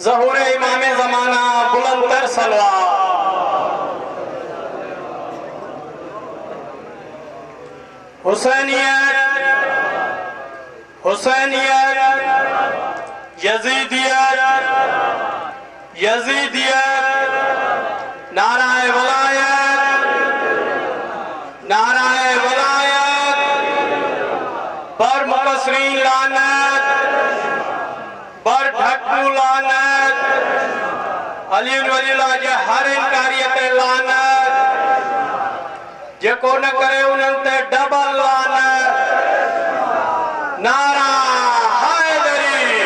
ظہور امام زمانہ بلند تر سلوات حسینیت حسینیت یزیدیت یزیدیت نعرہ ولایت نعرہ ولایت بر مقصرین لعنت بر ڈھکو لعنت علی ولی اللہ جے ہر انکاریت لعنت جے کو نہ کرے انہوں تے ڈبل لعنت نعرہ حیدری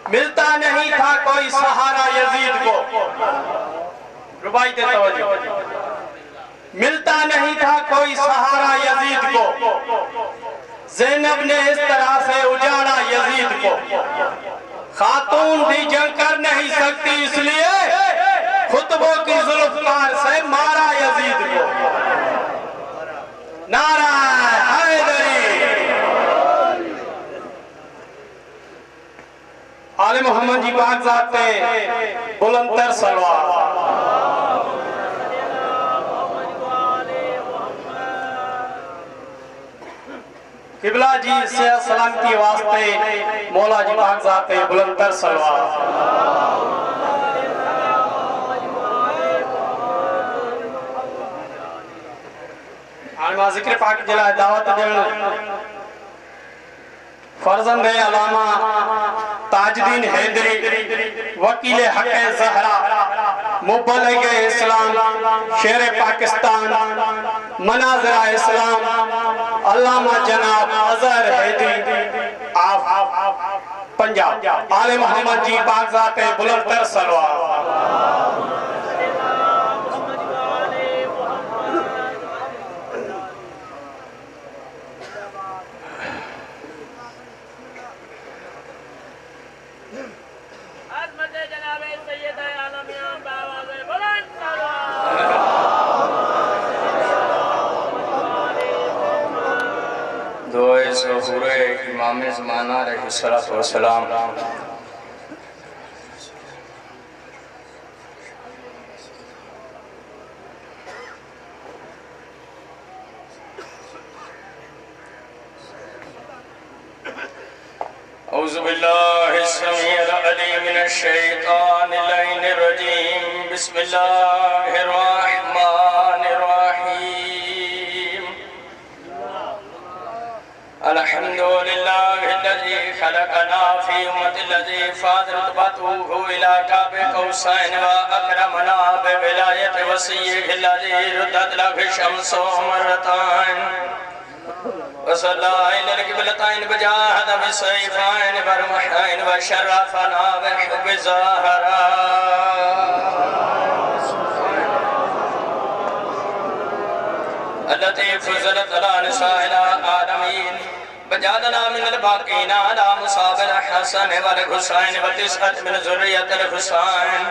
ملتا نہیں تھا کوئی سہارا یزید کو ربائی تے توجہ ملتا نہیں تھا کوئی سہارا یزید کو زینب نے اس طرح سے اجاڑا یزید کو خاتون بھی جنگ کر نہیں سکتی اس لیے خطبوں کی ذوالفقار سے مارا یزید کو نعرہ حیدری آل محمد جی پاک ذات پہ بلند تر سلوات قبلہ جی صحت سلامتی واسطے مولا جی پاک ذات پہ بلند تر سلوات عالمہ ذکر پاک جلائے دعوت دل فرزند علامہ تاجدین حیدری وکیل حق زہرا مبلغ اسلام شیر پاکستان مناظر اسلام علامہ جناب اظہر حیدری آپ پنجاب آل محمد جی پاک ذات بلند تر سلوات ظہور امام زمانہ علیہ السلام اعوذ باللہ السمیع العلیم من الشیطان اللعین الرجیم بسم اللہ الرحمن الرحیم الحمدللہ الذی خلقنا فی امت الذی فاضرتبتوہ الى کعب قوسین واکرمنا بولایت وسیح الذی ردت لہ شمس مرتان وصلى إلى القبلتين بجاهد بالسيفين برمحين وشرفنا بالحب الزهراء التي فضلت على نساء العالمين بجعلنا من الباقين على مصاب الحسن والحسين وتسعة من ذرية الحسين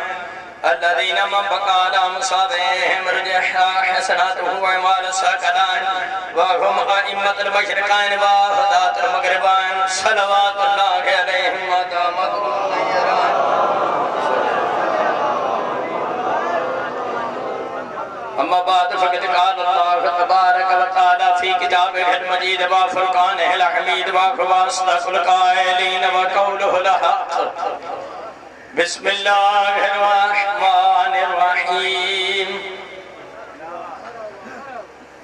الذين من بقى على مصابهم رجح حسناته وعمال الساكنان وهم أئمة المشرقين وهداة المغربين صلوات الله عليهم ودامت الخيرات أما بعد فقد قال الله تبارك وتعالى في كتابه المجيد وفرقانه الحميد وهو أصدق القائلين وقوله الحق بسم الله الرحمن الرحيم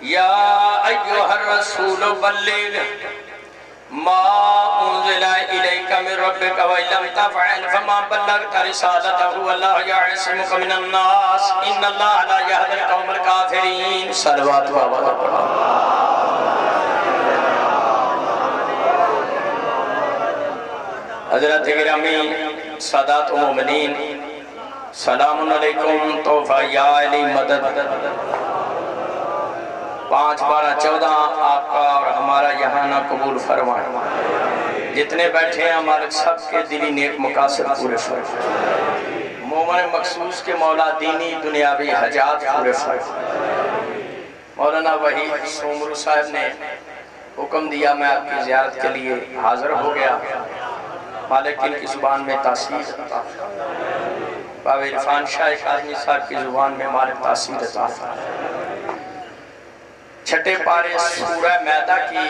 يا أيها الرسول بلغ ما أنزل إليك من ربك وإن لم تفعل فما بلغت رسالته والله يعصمك من الناس إن الله لا يهدي القوم الكافرين صلوات بابا حضرت گرامی سادات مومنین سلام علیکم توفہ یا علی مدد 5/12/14 آپ کا اور ہمارا یہاں نہ قبول فرمائے جتنے بیٹھے ہیں ہمارے سب کے دلی نیک مقاصد پورے فرمائے مومن مخصوص کے مولا دینی دنیاوی حاجات پورے فرمائے مولانا وحید سومرو صاحب نے حکم دیا میں آپ کی زیارت کے لیے حاضر ہو گیا مالک ان کی زبان میں تاثیر عطا باب عرفان شاہ کاظمی صاحب کی زبان میں مالک تاثیر عطا چھٹے پارے سورہ میدہ کی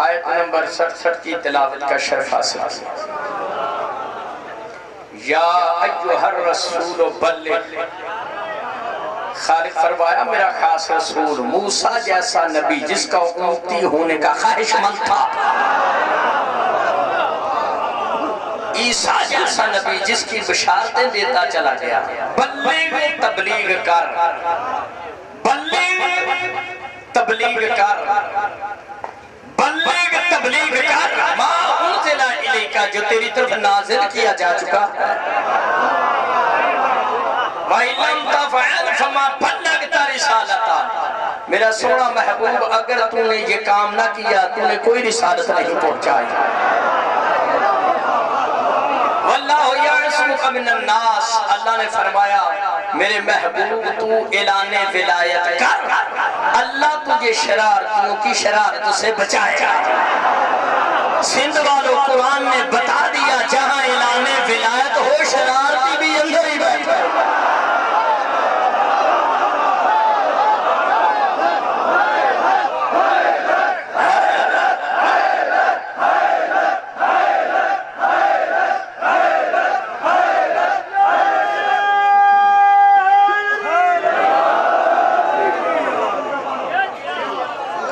آیت نمبر 67 کی تلاوت کا شرف حاصل یا ایوہ الرسول بلغ خالق فرمایا میرا خاص رسول موسیٰ جیسا نبی جس کا امتی ہونے کا خواہش مند تھا، عیسیٰ جیسا نبی جس کی بشارتیں دیتا چلا گیا، بلغ تبلیغ کر، بلغ تبلیغ کر، بلغ تبلیغ کر ما انزل الیک جو تیری طرف نازل کیا جا چکا ہے، وَإِلَّمْ تَفْعَلْ فَمَا بَلَّغْتَ رِسَالَتَهُ میرا سونا محبوب اگر تو نے یہ کام نہ کیا تو نے کوئی رسالت نہیں پہنچائی۔ وَاللَّهُ يَعْصِمُكَ مِنَ النَّاسِ اللہ نے فرمایا میرے محبوب تو اعلان ولایت کر، اللہ تجھے شرارتوں کی شرارت سے بچائے گا۔ سندھ والوں قرآن نے بتا دیا جہاں اعلان ولایت ہو شرارتی بھی اندر ہی بیٹھے۔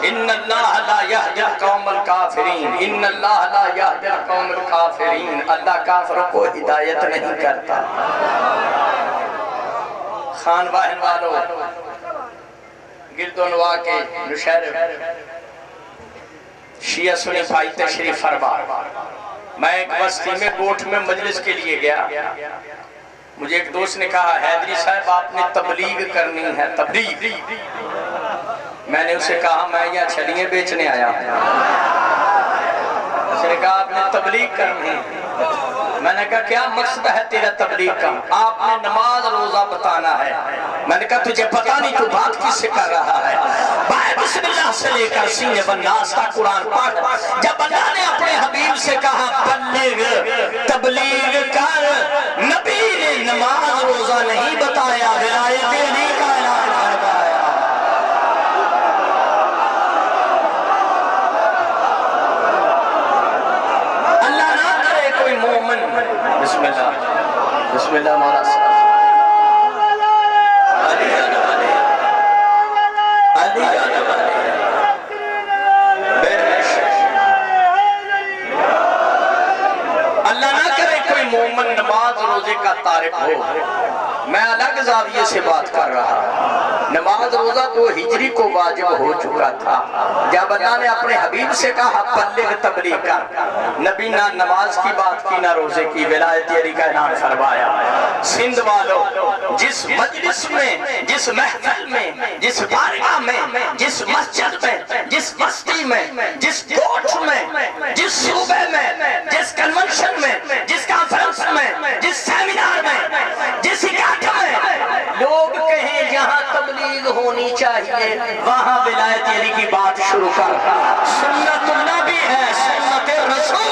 ان اللہ لا یہدی القوم الکافرین، ان اللہ لا یہدی القوم الکافرین، اللہ کافروں کو ہدایت نہیں کرتا۔ خان واہن والو گرد و نواح کے نشہر شیعہ سنی بھائی تشریف فرما، میں ایک بستی میں گوٹھ میں مجلس کے لیے گیا، مجھے ایک دوست نے کہا حیدری صاحب آپ نے تبلیغ کرنی ہے، تبلیغ۔ میں نے اسے کہا میں یہاں چھلیاں بیچنے آیا ہوں۔ اس نے کہا آپ نے تبلیغ کرنی ہے۔ میں نے کہا کیا مقصد ہے تیرا تبلیغ کا؟ آپ نے نماز روزہ بتانا ہے۔ میں نے کہا تجھے پتہ نہیں تو بات کس سے کر رہا ہے؟ بسم اللہ سے لے کر سینے والناس کا قرآن پاک، جب اللہ نے اپنے حبیب سے کہا بلغ تبلیغ کر، نبی نے نماز روزہ نہیں بتایا، ولایت علی کا اعلان فرمایا۔ بسم اللہ بسم اللہ مولا صاحب علی علی علی علی اللہ نہ کرے کوئی مومن نماز روزے کا تارک ہو۔ میں الگ زاویے سے بات کر رہا، نماز روزہ تو ہجری کو واجب ہو چکا تھا، جب اللہ نے اپنے حبیب سے کہا بلغ تبلیغ کر، نبی نہ نماز کی بات کی نہ روزے کی، ولایت علی کا اعلان فرمایا۔ سندھ والوں جس مجلس میں، جس محفل میں، جس بارگاہ میں، جس مسجد میں، جس بستی میں، جس گوٹھ میں، جس صوبے میں، جس کنونشن میں، جس کانفرنس میں، جس سیمینار میں، جس علاقے میں لوگ کہیں یہاں تبلیغ ہونی چاہیے، وہاں ولایت علی کی بات شروع کر۔ سنت النبی ہے، سنت رسول۔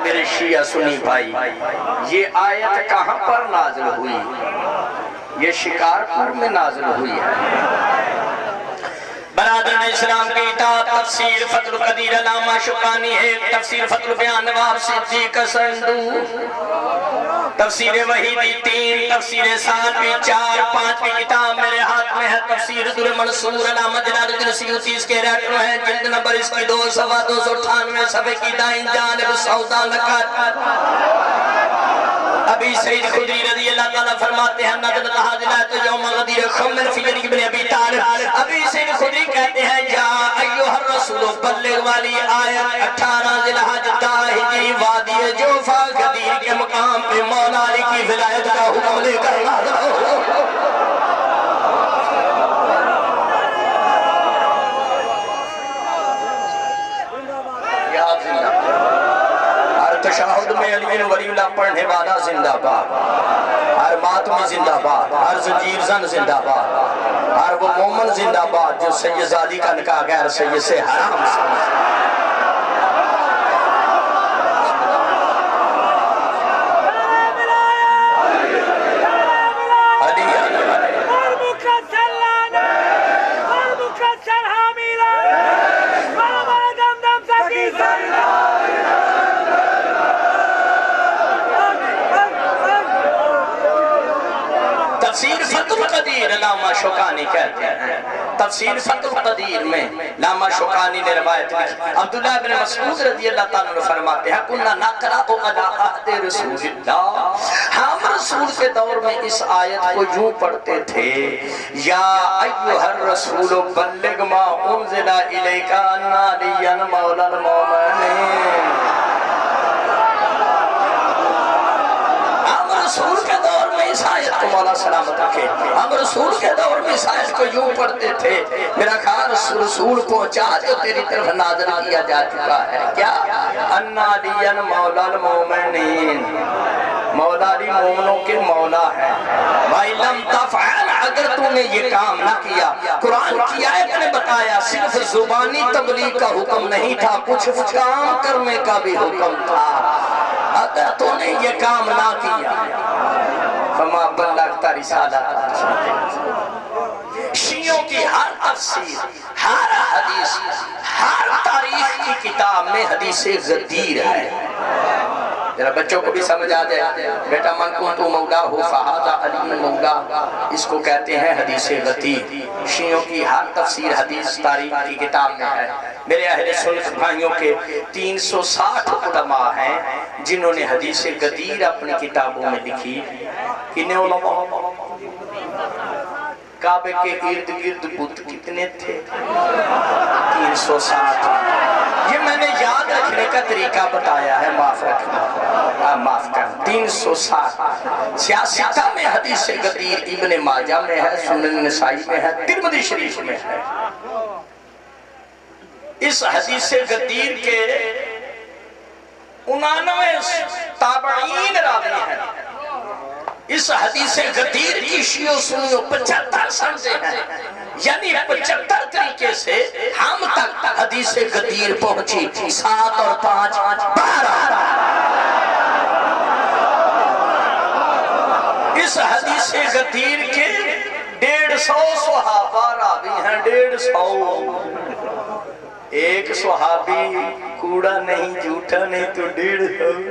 میرے شیعہ سنی بھائی، یہ آیت کہاں پر نازل ہوئی؟ یہ شکارپور میں نازل ہوئی ہے۔ برادران اسلام کی اطاعت تفسیر فتح القدیر علامہ شقانی ہے، تفسیر فتح بیان نواب صدیق سندو، تفسیر وحیدی 3، تفسیر سالوی 4، 5 کتاب میرے ہاتھ میں ہے، تفسیر در منصور علامہ جلال الدین سیوطی اس کے ریٹر ہیں، جلد نمبر اس کی 2 صفحہ 298 صفحے کی دائیں جانب سودا لکھت۔ ابی سعید خدری رضی اللہ تعالیٰ فرماتے ہیں نظرت حاضرات یوم غدیر خمر فی جنگ بن ابی طالب۔ ابی سعید خدری کہتے ہیں یا ایوہ الرسول بلغ والی آیت 18 ذی الحج ہجری وادی جوفا غدیر کے مقام پہ مولا علی کی ولایت کا حکم لے کر نازل ہو۔ مومن ولی اللہ پڑھنے والا زندہ باد، ہر ماتمی زندہ باد، ہر زنجیر زن زندہ باد، ہر وہ مومن زندہ باد جو سید زادی کا نکاح غیر سید سے حرام سمجھے۔ تفسیر فتح القدیر علامہ شوکانی کہتے ہیں، تفسیر فتح القدیر میں علامہ شوکانی نے روایت لکھی، عبداللہ بن مسعود رضی اللہ تعالیٰ عنہ فرماتے ہیں کننا نقرأ علی عہد رسول اللہ، ہم رسول کے دور میں اس آیت کو یوں پڑھتے تھے، یا ایھا الرسول بلغ ما انزل الیک ان علی مولا المومنین۔ ہم رسول کے دور میں اس آیت کو مولا سلامت رکھے، ہم رسول کے دور میں اس آیت کو یوں پڑھتے تھے، میرا خیال رسول پہنچا جو تیری طرف نازل کیا جا چکا ہے، کیا ان علی مولا المومنین، مولا علی مومنوں کے مولا ہے۔ وَإِلَّمْ تَفْعَلْ، اگر تو نے یہ کام نہ کیا، قرآن کی آیت نے بتایا صرف زبانی تبلیغ کا حکم نہیں تھا، کچھ کام کرنے کا بھی حکم تھا، اگر تو نے یہ کام نہ کیا فما بلغت رسالت۔ شیعوں کی ہر تفسیر، ہر حدیث، ہر تاریخ کی کتاب میں حدیث غدیر ہے۔ ذرا بچوں کو بھی سمجھ آ جائے، بیٹا من کنتو مولا ہو فہذا علی مولا، اس کو کہتے ہیں حدیث غدیر۔ شیعوں کی ہر تفسیر حدیث تاریخ کی کتاب میں ہے۔ میرے اہل سنت بھائیوں کے 360 علماء ہیں جنہوں نے حدیث غدیر اپنی کتابوں میں لکھی۔ انہیں علماء کعبے کے ارد گرد بت کتنے تھے؟ 360۔ یہ میں نے یاد رکھنے کا طریقہ بتایا ہے، معاف رکھنا، معاف کرنا۔ 360 سیاستہ میں حدیث غدیر ابن ماجہ میں ہے، سنن نسائی میں ہے، ترمذی شریف میں ہے۔ اس حدیث غدیر کے 99 تابعین راوی ہیں۔ اس حدیث غدیر کی شیعہ سنیوں 75 سمجھے ہیں، یعنی 75 طریقے سے ہم تک حدیث غدیر پہنچی، 7 اور 5 12۔ اس حدیث غدیر کے 150 صحابہ راوی ہیں، 150۔ ایک صحابی کوڑا نہیں، جھوٹا نہیں تو 150۔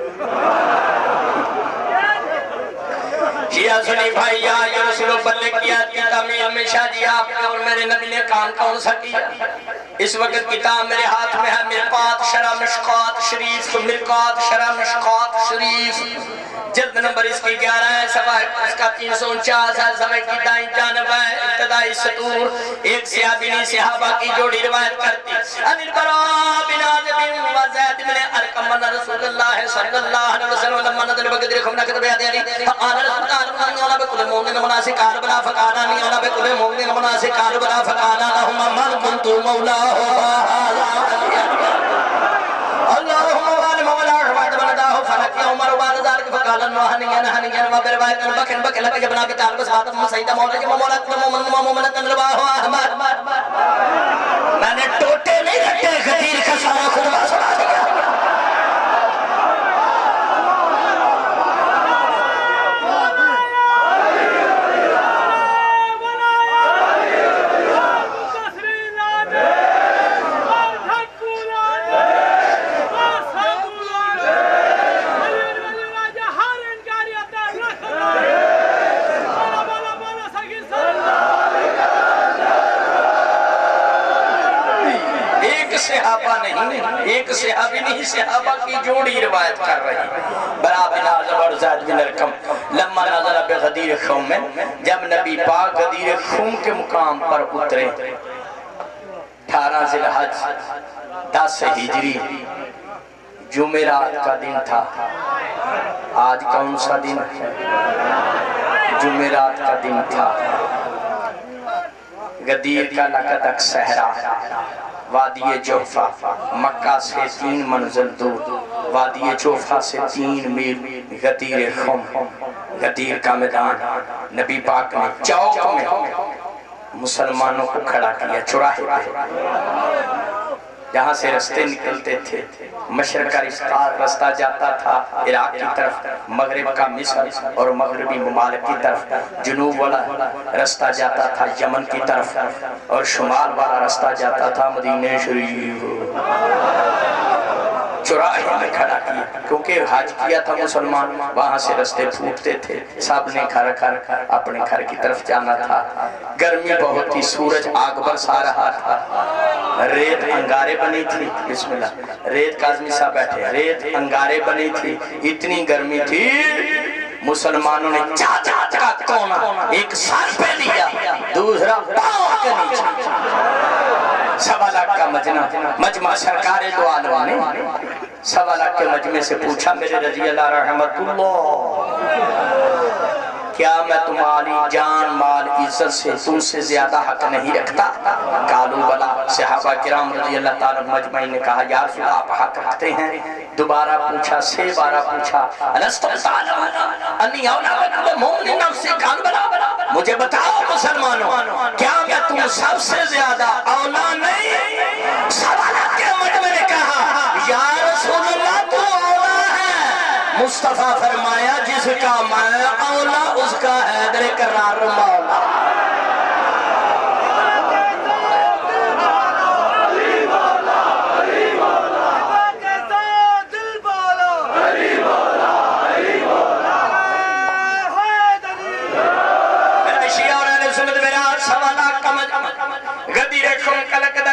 شیعہ سنی بھائی یا رسول بلغ کیا تعمیل میں شاہ جی آپ نے اور میرے نبی نے کام کون سا کیا؟ اس وقت کتاب میرے ہاتھ میں ہے، مرقات شرح مشکات شریف، مرقات شرح مشکات شریف، جلد نمبر اس کی 11 ہے، صفحہ اس کا 349 ہے، صفحہ کی دائیں جانب ہے، ابتدائی سطور۔ ایک صحابی صحابہ کی جوڑی روایت کرتی، ان البراء بن عازب و زید بن ارقم ان رسول اللہ صلی اللہ علیہ وسلم لما نزل بقدر خم نکت بیعت یعنی فقال رسول اللہ علیہ بکل مومن مناسک عربنا فقالانی علیہ بکل مومن مناسک عربنا فقالانہم من کنتو مولا اللہم وال مولا حواد بنداہ فلکی عمر وال ذالک فقال انہنین ہنین و بروایت بکن بکن لبی ابن ابی طالب صحابت مسیدہ مولا جمع مولت مومنت رواہ احمد۔ میں نے ٹوٹے نہیں رکھتے، غدیر کا سارا خطبہ سنا دیا۔ ایک صحابی نہیں، صحابہ کی جوڑی روایت کر رہی۔ برا بن عازب اور زید بن ارقم لما نظر بغدیر خم، جب نبی پاک غدیر خم کے مقام پر اترے، 18 ذی الحج 10 ہجری جمعرات کا دن تھا۔ آج کون سا دن ہے؟ جمعرات کا دن تھا۔ غدیر کا لقطک صحرا، وادی جوفا مکہ سے 3 منزل دور، وادی جوفا سے 3 میل غدیر خم، غدیر کا میدان، نبی پاک نے چوک میں مسلمانوں کو کھڑا کیا چوراہے پہ، جہاں سے رستے نکلتے تھے۔ مشرق کا رستہ جاتا تھا عراق کی طرف، مغرب کا مصر اور مغربی ممالک کی طرف، جنوب والا رستہ جاتا تھا یمن کی طرف، اور شمال والا رستہ جاتا تھا مدینہ شریف۔ چوراہے میں کھڑا کیا، کیونکہ حج کیا تھا مسلمان، وہاں سے رستے پھوٹتے تھے، سب نے گھر اپنے گھر کی طرف جانا تھا۔ گرمی بہت تھی، سورج آگ برسا رہا تھا، ریت انگارے بنی تھی، بسم اللہ، ریت کاظمی صاحب بیٹھے، ریت انگارے بنی تھی، اتنی گرمی تھی، مسلمانوں نے چاچا کا کونا ایک سر پہ لیا، دوسرا پاؤں کے نیچے، 1.25 لاکھ کا مجمع سرکار دو عالم نے 1.25 لاکھ کے مجمع سے پوچھا، میرے رضی اللہ رحمت اللہ، کیا میں تمہاری جان مال عزت سے تم سے زیادہ حق نہیں رکھتا؟ قالوا بلا، صحابہ کرام رضی اللہ تعالیٰ مجمعین نے کہا یا رسول آپ حق رکھتے ہیں۔ دوبارہ پوچھا، 6 بارہ پوچھا، الستم تعلمون انی اولی بکل مومن نفسی؟ قالوا بلا، مجھے بتاؤ مسلمانوں، کیا میں تم سب سے زیادہ اولا نہیں؟ سوالات کے مجمع نے کہا یا رسول اللہ تو اولا ہے۔ مصطفیٰ فرمایا جس کا میں اولا اس کا حیدر کرار مولا۔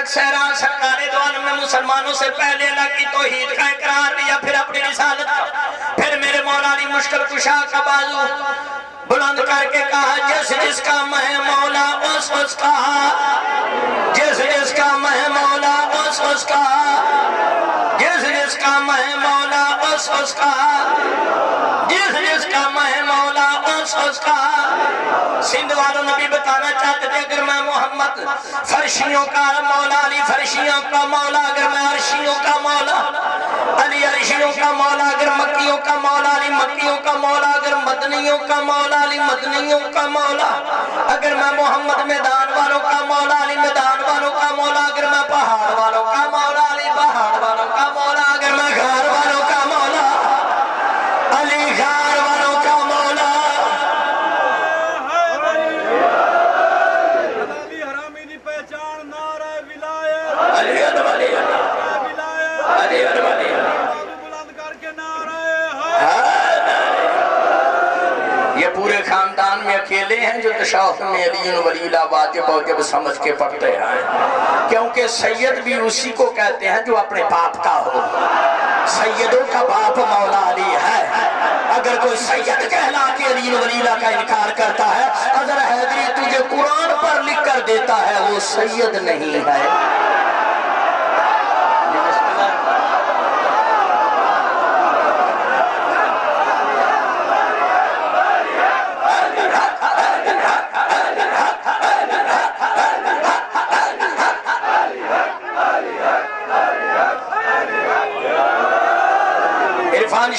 سیران سرکار دو عالم نے مسلمانوں سے پہلے اللہ کی توحید کا اقرار دیا، پھر اپنی رسالت کا، پھر میرے مولا علی مشکل کشا کا بازو بلند کر کے کہا جس کا میں مولا اس کا، جس کا میں مولا اس کا، جس کا میں مولا اس کا، جس کا میں مولا اس کا۔ سندھ والوں نبی بتانا چاہتے تھے اگر میں محمد فرشیوں کا مولا، علی فرشیوں کا مولا، اگر میں عرشیوں کا مولا، علی عرشیوں کا مولا، اگر مکیوں کا مولا، علی مکیوں کا مولا، اگر مدنیوں کا مولا، علی مدنیوں کا مولا، اگر میں محمد میدان والوں کا مولا، علی میدان والوں کا مولا، اگر میں پہاڑ والوں کا مولا، علی پہاڑ والوں کا مولا، اگر میں گھر والوں کا مولا، علی گھر والوں کا مولا۔ یہ پورے خاندان میں اکیلے ہیں جو تشہد میں علی ولی اللہ واجب واجب سمجھ کے پڑھتے ہیں، کیونکہ سید بھی اسی کو کہتے ہیں جو اپنے باپ کا ہو۔ سیدوں کا باپ مولا علی ہے۔ اگر کوئی سید کہلا کے علی ولی اللہ کا انکار کرتا ہے، اگر حیدری تجھے قرآن پر لکھ کر دیتا ہے، وہ سید نہیں ہے۔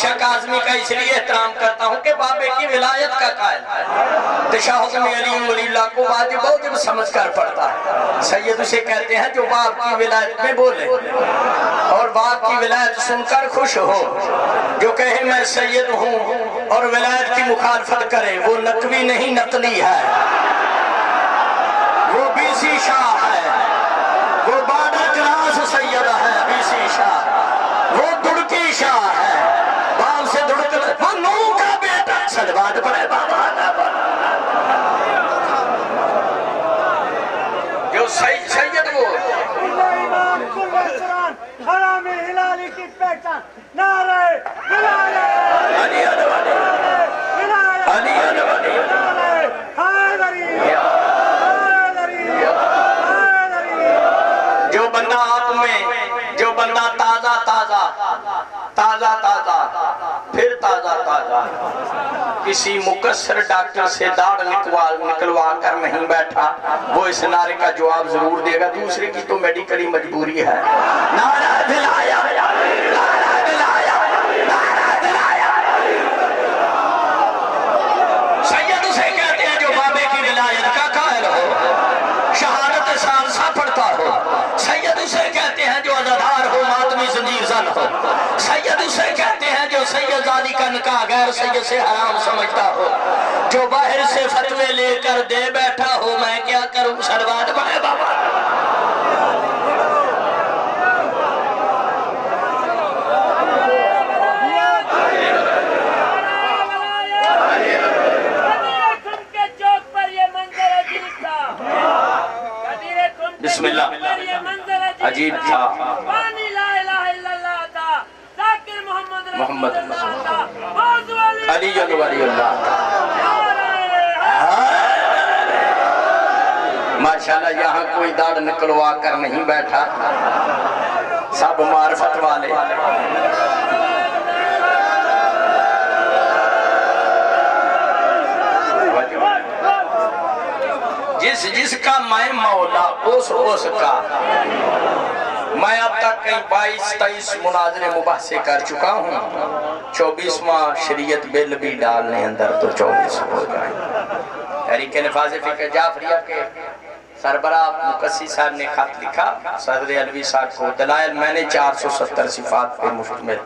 شاہ کاظمی کا اس لیے احترام کرتا ہوں کہ بابے کی ولایت کا قائل ہے، تشہد میں علی ولی اللہ کو واجب واجب سمجھ کر پڑھتا ہے۔ سید اسے کہتے ہیں جو باپ کی ولایت میں بولے اور باپ کی ولایت سن کر خوش ہو، جو کہے میں سید ہوں اور ولایت کی مخالفت کرے، وہ نقوی نہیں نقلی ہے، وہ بی سی شاہ ہے، وہ بارڈر کراس سید ہے، بی سی شاہ، وہ دڑکی شاہ ہے، باپ سے دڑک وہ نو کا بیٹا سلوات پڑھے بابا جو سید وہ حرام ہلالی کی پہچان نعرہ ولایت علی علی علی علی جو بندہ آپ میں، جو بندہ تازہ تازہ تازہ تازہ پھر تازہ تازہ کسی مقصر ڈاکٹر سے داڑھ نکلوا کر نہیں بیٹھا، وہ اس نعرے کا جواب ضرور دے گا، دوسرے کی تو میڈیکلی مجبوری ہے۔ نعرہ دلایا، نعرہ دلایا، نعرہ دلایا۔ سید اسے کہتے ہیں جو بابے کی ولایت کا قائل ہو، شہادت ثالثہ پڑھتا ہو۔ سید اسے کہتے ہیں جو عزادار ہو، ماتمی زنجیر زن ہو۔ سید اسے کہتے ہیں جو سید زادی کا نکاح غیر سید سے حرام سمجھتا ہو، جو باہر سے فتوے لے کر دے بیٹھا ہو میں کیا کروں سرواد بائے بابا۔ بسم اللہ، عجیب تھا محمد علی ولی اللہ ماشاءاللہ۔ یہاں کوئی داڑھ نکلوا کر نہیں بیٹھا، سب معرفت والے۔ جس کا میں مولا اس کا، میں اب تک کئی 22-23 مناظرے مباحثے کر چکا ہوں، 24واں شریعت بل بھی ڈالنے اندر تو 24 ہو جائیں۔ تحریک نفاذ فقہ جعفریہ کے سربراہ مقصی صاحب نے خط لکھا صدر علوی صاحب کو، دلائل میں نے 470 صفات پہ مشتمل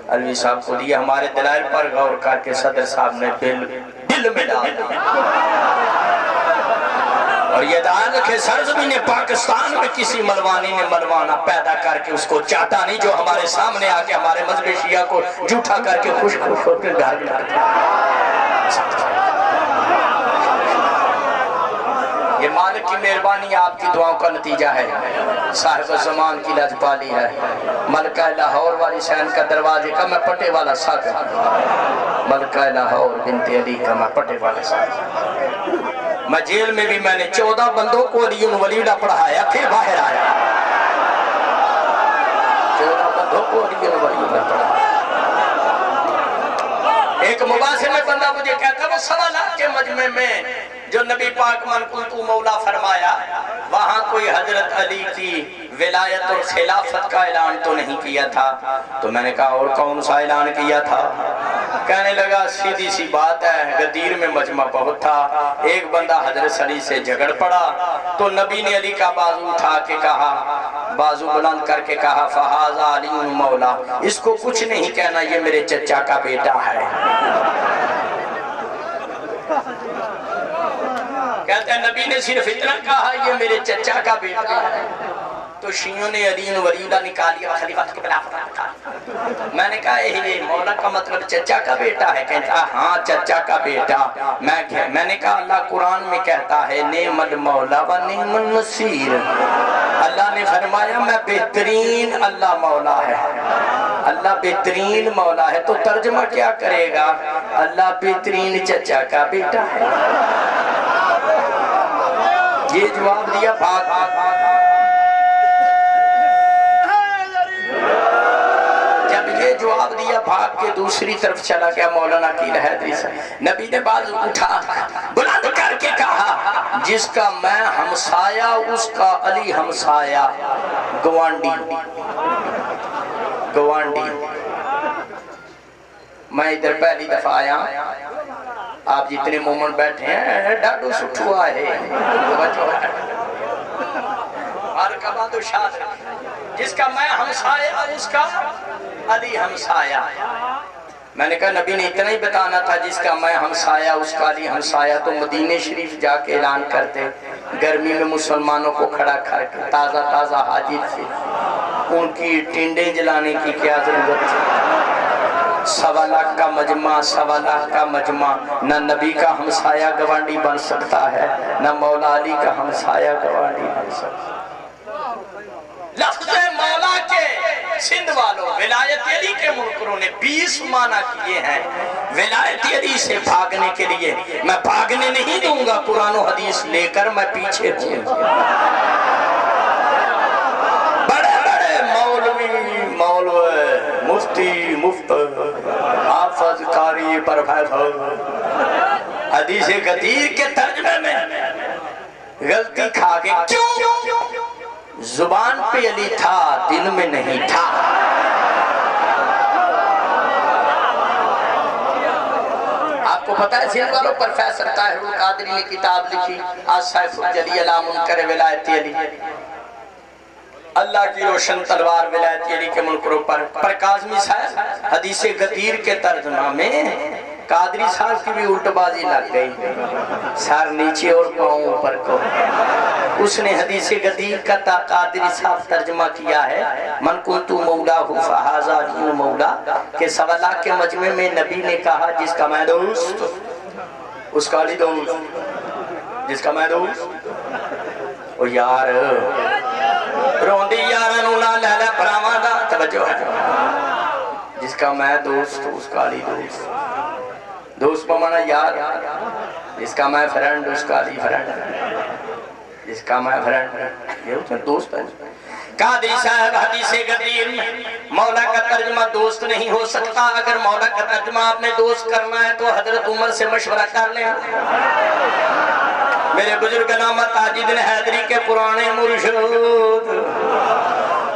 علوی صاحب کو دیا، ہمارے دلائل پر غور کر کے صدر صاحب نے بل میں ڈال دیا۔ اور یہ دعا کہ سرزمین پاکستان میں کسی ملوانی نے ملوانا پیدا کر کے اس کو چاہتا نہیں، جو ہمارے سامنے آ کے ہمارے مذہب شیعہ کو جھوٹا کر کے خوش ہو کے گھر لاتا۔ یہ مالک کی مہربانی آپ کی دعاؤں کا نتیجہ ہے، صاحب زمان کی لجپالی ہے۔ ملکہ لاہور والی سین کا دروازے کا میں پٹے والا ساکر، ملکہ لاہور بنت علی کا میں پٹے والا ساکر۔ میں جیل میں بھی میں نے 14 بندوں کو علی ولیلہ پڑھایا، پھر باہر آیا۔ 14 بندوں کو علی ولیلہ پڑھایا۔ ایک مباحثے میں بندہ مجھے کہتا وہ سوالات کے مجمع میں جو نبی پاک من کنتو مولا فرمایا، وہاں کوئی حضرت علی کی ولایت اور خلافت کا اعلان تو نہیں کیا تھا۔ تو میں نے کہا اور کون سا اعلان کیا تھا؟ کہنے لگا سیدھی سی بات ہے، غدیر میں مجمع بہت تھا، ایک بندہ حضرت علی سے جھگڑ پڑا تو نبی نے علی کا بازو اٹھا کے کہا، بازو بلند کر کے کہا فہذا علی مولا، اس کو کچھ نہیں کہنا، یہ میرے چچا کا بیٹا ہے۔ کہتے ہیں نبی نے صرف اتنا کہا یہ میرے چچا کا بیٹا ہے، تو شیعوں نے علی ولیلہ نکالیا خلیفت کے خلافت رکھا۔ میں نے کہا یہ مولا کا مطلب چچا کا بیٹا ہے؟ کہتا ہاں چچا کا بیٹا۔ میں نے کہا اللہ قرآن میں کہتا ہے نعم المولا و نعم النصیر، اللہ نے فرمایا میں بہترین اللہ مولا ہے، اللہ بہترین مولا ہے، تو ترجمہ کیا کرے گا؟ اللہ بہترین چچا کا بیٹا ہے۔ یہ جواب دیا بھاگ جب یہ جواب دیا بھاگ کے دوسری طرف چلا گیا مولانا عقیل حیدری سے، نبی نے بازو اٹھا بلند کر کے کہا جس کا میں ہمسایا اس کا علی ہمسایا، گوانڈی گوانڈی۔ میں ادھر پہلی دفعہ آیا، آپ جتنے مومن بیٹھے ہیں ڈاڈو سٹھوا ہے، جس کا میں ہمسایا اس کا علی ہمسایا۔ میں نے کہا نبی نے اتنا ہی بتانا تھا جس کا میں ہمسایا اس کا علی ہمسایا، تو مدینہ شریف جا کے اعلان کرتے، گرمی میں مسلمانوں کو کھڑا کر کے تازہ تازہ حاجر تھے، ان کی ٹینڈیں جلانے کی کیا ضرورت تھی؟ 1.25 لاکھ کا مجمع، 1.25 لاکھ کا مجمع، نہ نبی کا ہمسایہ گوانڈی بن سکتا ہے، نہ مولا علی کا ہمسایہ گوانڈی بن سکتا ہے۔ لفظ مولا کے سندھ والوں ولایت علی کے منکروں نے 20 معنی کیے ہیں ولایت علی سے بھاگنے کے لیے۔ میں بھاگنے نہیں دوں گا، قرآن و حدیث لے کر میں پیچھے ہوں۔ بڑے بڑے مولوی مفتی حافظ قاری یہ پروفیسر حدیث غدیر کے ترجمے میں غلطی کھا کے کیوں زبان پہ علی تھا دل میں نہیں تھا. آپ کو پتا ہے سندھ والوں پروفیسر طاہر القادری نے کتاب لکھی آصف الجلی علی منکر ولایت علی، اللہ کی روشن تلوار ولایت علی کے منکروں پر کاظمی صاحب حدیث غدیر کے ترجمہ میں قادری صاحب کی بھی الٹ بازی لگ گئی، سر نیچے اور پاؤں اوپر کو. اس نے حدیث غدیر کا تا قادری صاحب ترجمہ کیا ہے من کنتو مولا فہذا علی مولا، کہ سوا لاکھ کے مجمع میں نبی نے کہا جس کا میں دوست اس کا علی دوست، جس کا میں دوست. او یار روندی یارانو لا لیلہ پراواں دا توجہ ہے، جس کا میں دوست اس کا علی دوست. دوست پمانا یار، جس کا میں فرینڈ اس کا علی فرینڈ، جس کا میں فرینڈ یہ ہوتا ہے دوست ہے. قادری صاحب حدیث غدیر میں مولا کا ترجمہ دوست نہیں ہو سکتا. اگر مولا کا ترجمہ آپ نے دوست کرنا ہے تو حضرت عمر سے مشورہ کر لیں. میرے بزرگ علامہ تاج الدین حیدری کے پرانے مرشد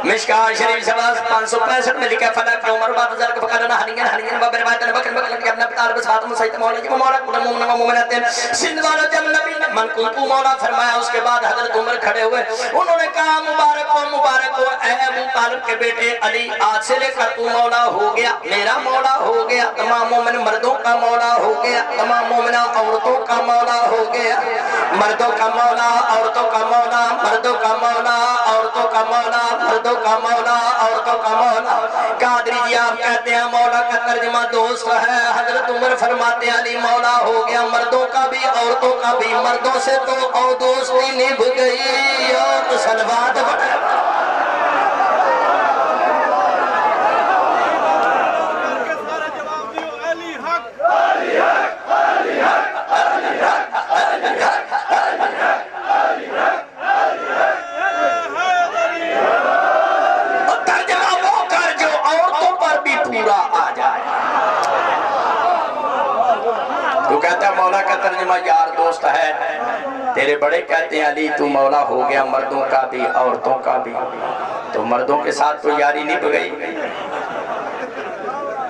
مشکاہ شریف سواز 565 میں لکھا فلک عمر بات ذلك فقالنا حنین بابر باتن بکر بکر کہ اپنا طالب ساتھ مسیت مولا جی مولا کل مومن و مومنات سندھ والا جب نبی نے من کو مولا فرمایا. اس کے بعد حضرت عمر کھڑے ہوئے، انہوں نے کہا مبارک ہو اے ابو طالب کے بیٹے علی، آج سے لے کر تو مولا ہو گیا، میرا مولا ہو گیا، تمام مومن مردوں کا مولا ہو گیا، تمام مومنہ عورتوں کا مولا ہو گیا، مردوں کا مولا عورتوں کا مولا، مردوں کا مولا عورتوں کا مولا، مردوں کا مولا عورتوں کا مولا. قادری جی آپ کہتے ہیں مولا کا ترجمہ دوست ہے. حضرت عمر فرماتے ہیں علی مولا ہو گیا مردوں کا بھی عورتوں کا بھی، مردوں سے تو اور دوستی نبھ گئی اور سلوات بڑھے. مولا کا ترجمہ یار دوست ہے. تیرے بڑے کہتے ہیں علی تو مولا ہو گیا مردوں کا بھی عورتوں کا بھی، تو مردوں کے ساتھ تو یاری نبھ گئی.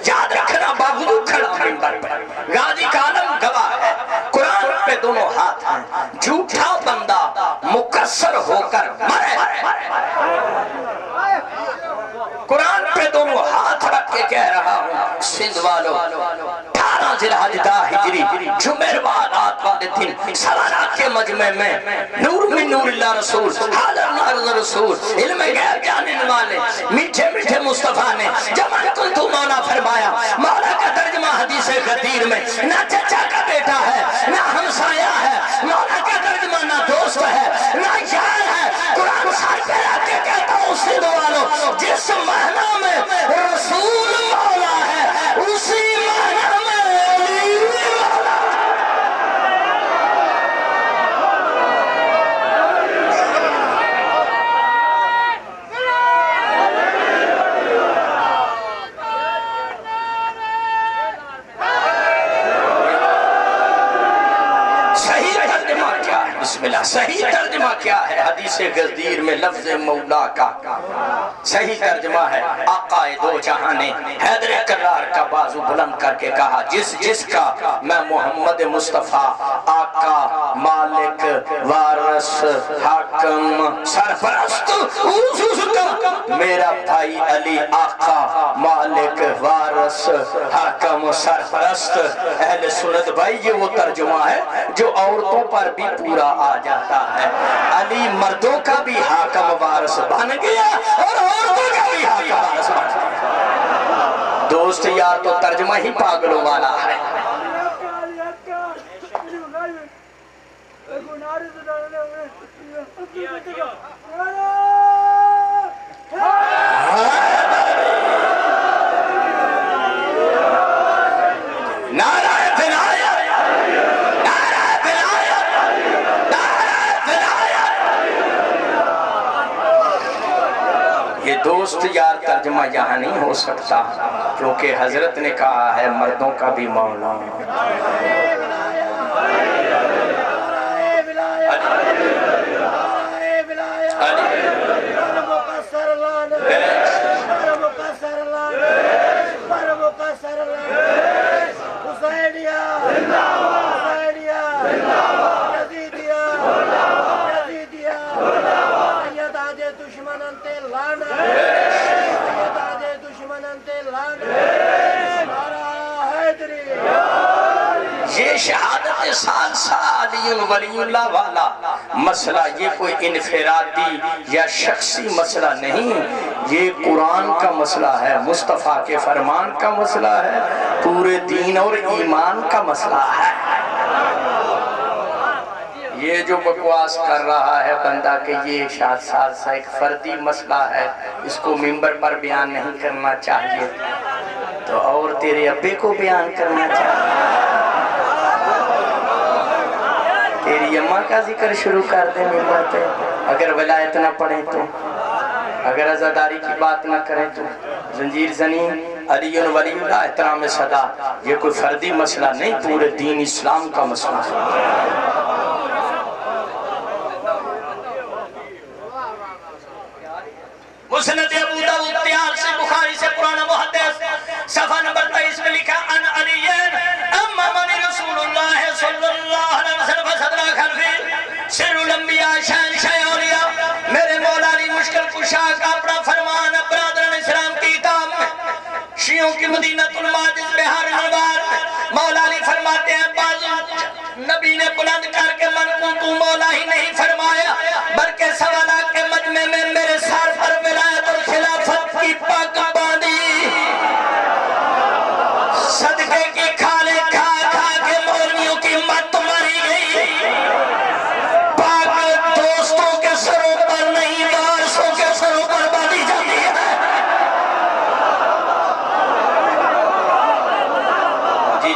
یاد رکھنا باوجود کھڑا منبر پر غازی کا عالم گواہ ہے، قرآن پہ دونوں ہاتھ ہیں. جھوٹا بندہ مکسر ہو کر مرے، قرآن پہ دونوں ہاتھ رکھ کے کہہ رہا ہوں سندھ والوں 18 ذی ہجری جمعرات رات والے دن سوالہ کے مجمع میں نور من نور اللہ رسول حاضر نارض رسول علم غیب جاننے والے میٹھے میٹھے مصطفیٰ نے جمع کن تو مولا فرمایا. مولا کا ترجمہ حدیث غدیر میں نہ چچا کا بیٹا ہے نہ ہمسایہ ہے، مولا کا ترجمہ نہ دوست ہے نہ یار ہے. قرآن ساتھ پہ رکھ کے کہتا ہوں سندھ والوں جس معنی میں رسول مولا ہے اسی معنی میں علی مولا. صحیح ترجمہ کیا ہے؟ بسم اللہ. صحیح ترجمہ کیا ہے حدیث غدیر میں لفظ مولا کا؟ صحیح ترجمہ ہے آقا دو جہاں نے حیدر کرار کا بازو بلند کر کے کہا جس کا میں محمد مصطفیٰ آقا مالک وارث حاکم سرپرست میرا بھائی علی آقا مالک وارث حاکم سرپرست. اہل سنت بھائی یہ وہ ترجمہ ہے جو عورتوں پر بھی پورا آ جاتا ہے. علی مردوں کا بھی حاکم وارث بن گیا اور عورتوں کا بھی حاکم وارث بن گیا. دوست یار تو ترجمہ ہی پاگلوں والا ہے. دوست یار ترجمہ یہاں نہیں ہو سکتا، کیونکہ حضرت نے کہا ہے مردوں کا بھی مولا۔ یہ شہادت ثالثہ علی ولی اللہ والا مسئلہ یہ کوئی انفرادی یا شخصی مسئلہ نہیں، یہ قرآن کا مسئلہ ہے، مصطفیٰ کے فرمان کا مسئلہ ہے، پورے دین اور ایمان کا مسئلہ ہے۔ یہ جو بکواس کر رہا ہے بندہ کہ یہ ثالثہ ایک فردی مسئلہ ہے، اس کو منبر پر بیان نہیں کرنا چاہیے، تو اور تیرے ابے کو بیان کرنا چاہیے، تیری اماں کا ذکر شروع کر دیں منبر پہ، اگر ولایت نہ پڑھیں تو، اگر عزاداری کی بات نہ کریں تو۔ زنجیر زنی علی ولی اللہ احترام صدا یہ کوئی فردی مسئلہ نہیں، پورے دین اسلام کا مسئلہ ہے۔ مسند ابو داؤد تیار سے بخاری سے پرانا محدث صفحہ نمبر 23 میں لکھا ان علیین امامنی رسول اللہ صلی اللہ علیہ وسلم صدرہ خلفی سر الانبیاء شہنشاہ اولیاء، میرے مولا علی مشکل کشا کا اپنا فرمان برادران اسلام کی کتاب میں شیعوں کی مدینہ الماجز بہار نوار مولا علی فرماتے ہیں بعض نبی نے بلند کر کے من کو تو مولا ہی نہیں فرمایا بلکہ سوالہ کے مجمع میں میرے سار پر ولایت اور خلافت کی پاک باندھی، صدقے کی کھالے کھا کھا کے مولویوں کی مت ماری گئی، پاک دوستوں کے سروں پر نہیں وارثوں کے سروں پر باندھی جاتی ہے۔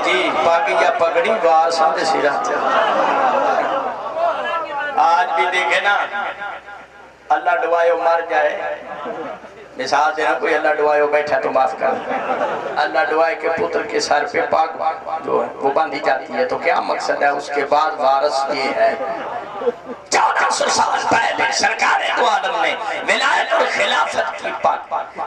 جی پاکی یا پگڑی وارثوں کے سرات آج بھی دیکھیں نا، اللہ دعائیو مر جائے، مثال دینا کوئی اللہ دعائیو بیٹھا تو معاف کر، اللہ دعائی کے پتر کے سر پہ پاک جو وہ باندھی جاتی ہے، تو کیا مقصد ہے؟ اس کے بعد وارث یہ ہے 1400 سال پہلے سرکار دو عالم نے ولایت اور خلافت کی پاک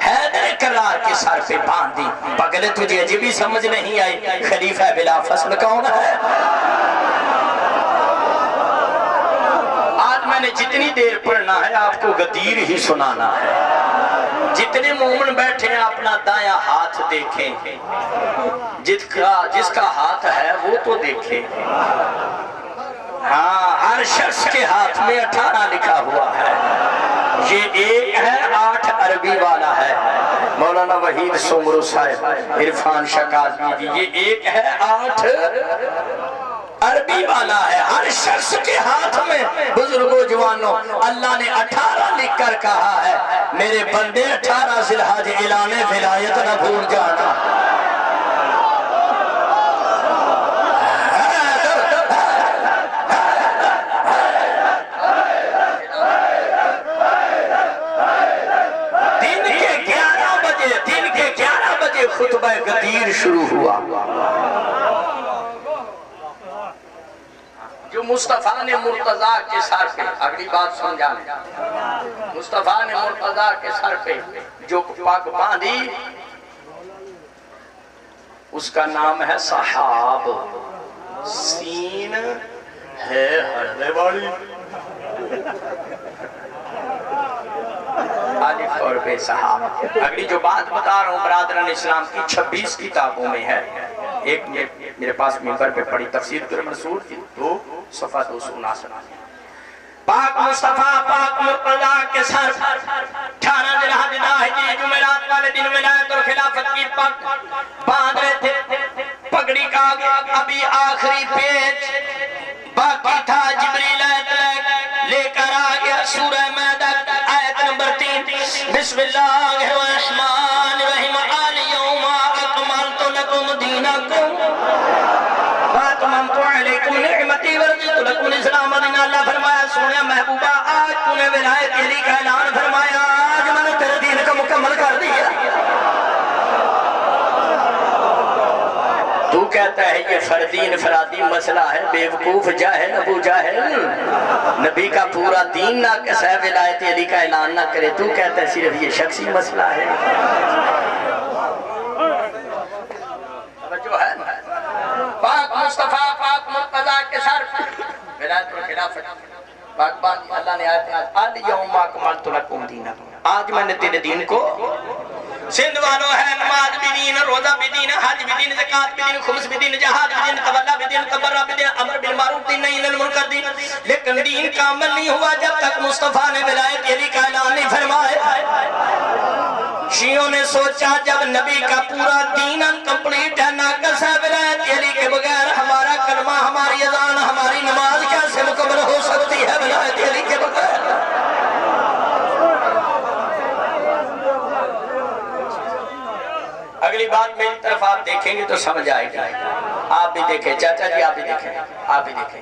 حیدر کرار کے سر پہ باندھی۔ پگلے تجھے عجیبی سمجھ نہیں آئی خلیفہ بلا فصل کون ہے؟ میں نے جتنی دیر پڑھنا ہے آپ کو غدیر ہی سنانا ہے، جتنے مومن بیٹھے ہیں اپنا دایاں ہاتھ دیکھیں، جس کا ہاتھ ہے وہ تو دیکھیں، ہاں ہر شخص کے ہاتھ میں 18 لکھا ہوا ہے، یہ ایک ہے 8 عربی والا ہے، مولانا وحید سمرو صاحب عرفان شکازی جی، یہ ایک ہے 8 عربی والا ہے، ہر شخص کے ہاتھ میں بزرگوں جوانوں اللہ نے 18 لکھ کر کہا ہے میرے بندے 18 ذی الحج اعلان ولایت نہ بھول جانا۔ دن کے 11 بجے خطبہ غدیر شروع ہوا، جو مصطفیٰ نے مرتضیٰ کے سر پہ، اگلی بات سمجھا لیں، مصطفیٰ نے مرتضیٰ کے سر پہ جو پاک باندھی اس کا نام ہے صحاب، سین ہے ہرنے والی، الف اور بے صحاب۔ اگلی جو بات بتا رہا ہوں برادران اسلام کی 26 کتابوں میں ہے، ایک میرے پاس منبر پہ پڑھی تفسیر در منصور کی 2 صفحہ 259 پاک مصطفیٰ پاک مرتضیٰ کے سر 18 ذی الحج ہجری جمعرات والے دن ولایت اور خلافت کی پگ باندھ رہے تھے، پگڑی کا ابھی آخری پیج باقی تھا، جبریل لے کر آ گیا سورہ مائدہ آیت نمبر 3 بسم اللہ الرحمن الرحیم الیوم اکملت لکم دینکم واتممت علیکم نعمتی کہتی ورزت لکم الاسلام دین. اللہ فرمایا سونے محبوبہ آج تو نے ولایت علی کا اعلان فرمایا, آج میں نے تیرے دین کو مکمل کر دیا. تو کہتا ہے یہ فردی انفرادی مسئلہ ہے, بے وقوف جاہل ابو جاہل. نبی کا پورا دین ناقص ہے, ولایت علی کا اعلان نہ کرے. تو کہتا ہے صرف یہ شخصی مسئلہ ہے. جو ہے پاک مصطفیٰ پاک مرتضیٰ کے سر ولایت و خلافت پاک بانی اللہ نے آیت الیوم اکملت لکم دینکم, آج میں نے تیرے دین کو. سندھ والوں ہے نماز بھی دین, روزہ بھی دین, حج بھی دین, زکات بھی دین, خمس بھی دین, جہاد بھی دین, تولا بھی دین, تبرہ بھی دین, امر بالمعروف دین, نہی عن المنکر دین. لیکن دین کامل نہیں ہوا جب تک مصطفیٰ نے ولایت علی کا اعلان نہیں فرمایا. شیعوں نے سوچا جب نبی کا پورا دین انکمپلیٹ ہے, ناقص ہے, ولایت علی کے بغیر ہمارا کلمہ, ہماری اذان, ہماری نماز کیسے مکمل ہو سکتی ہے ولایت علی کے بغیر. اگلی بات میری طرف آپ دیکھیں گے تو سمجھ آئے گی. آپ بھی دیکھیں چاچا جی, آپ بھی دیکھیں, آپ بھی دیکھیں.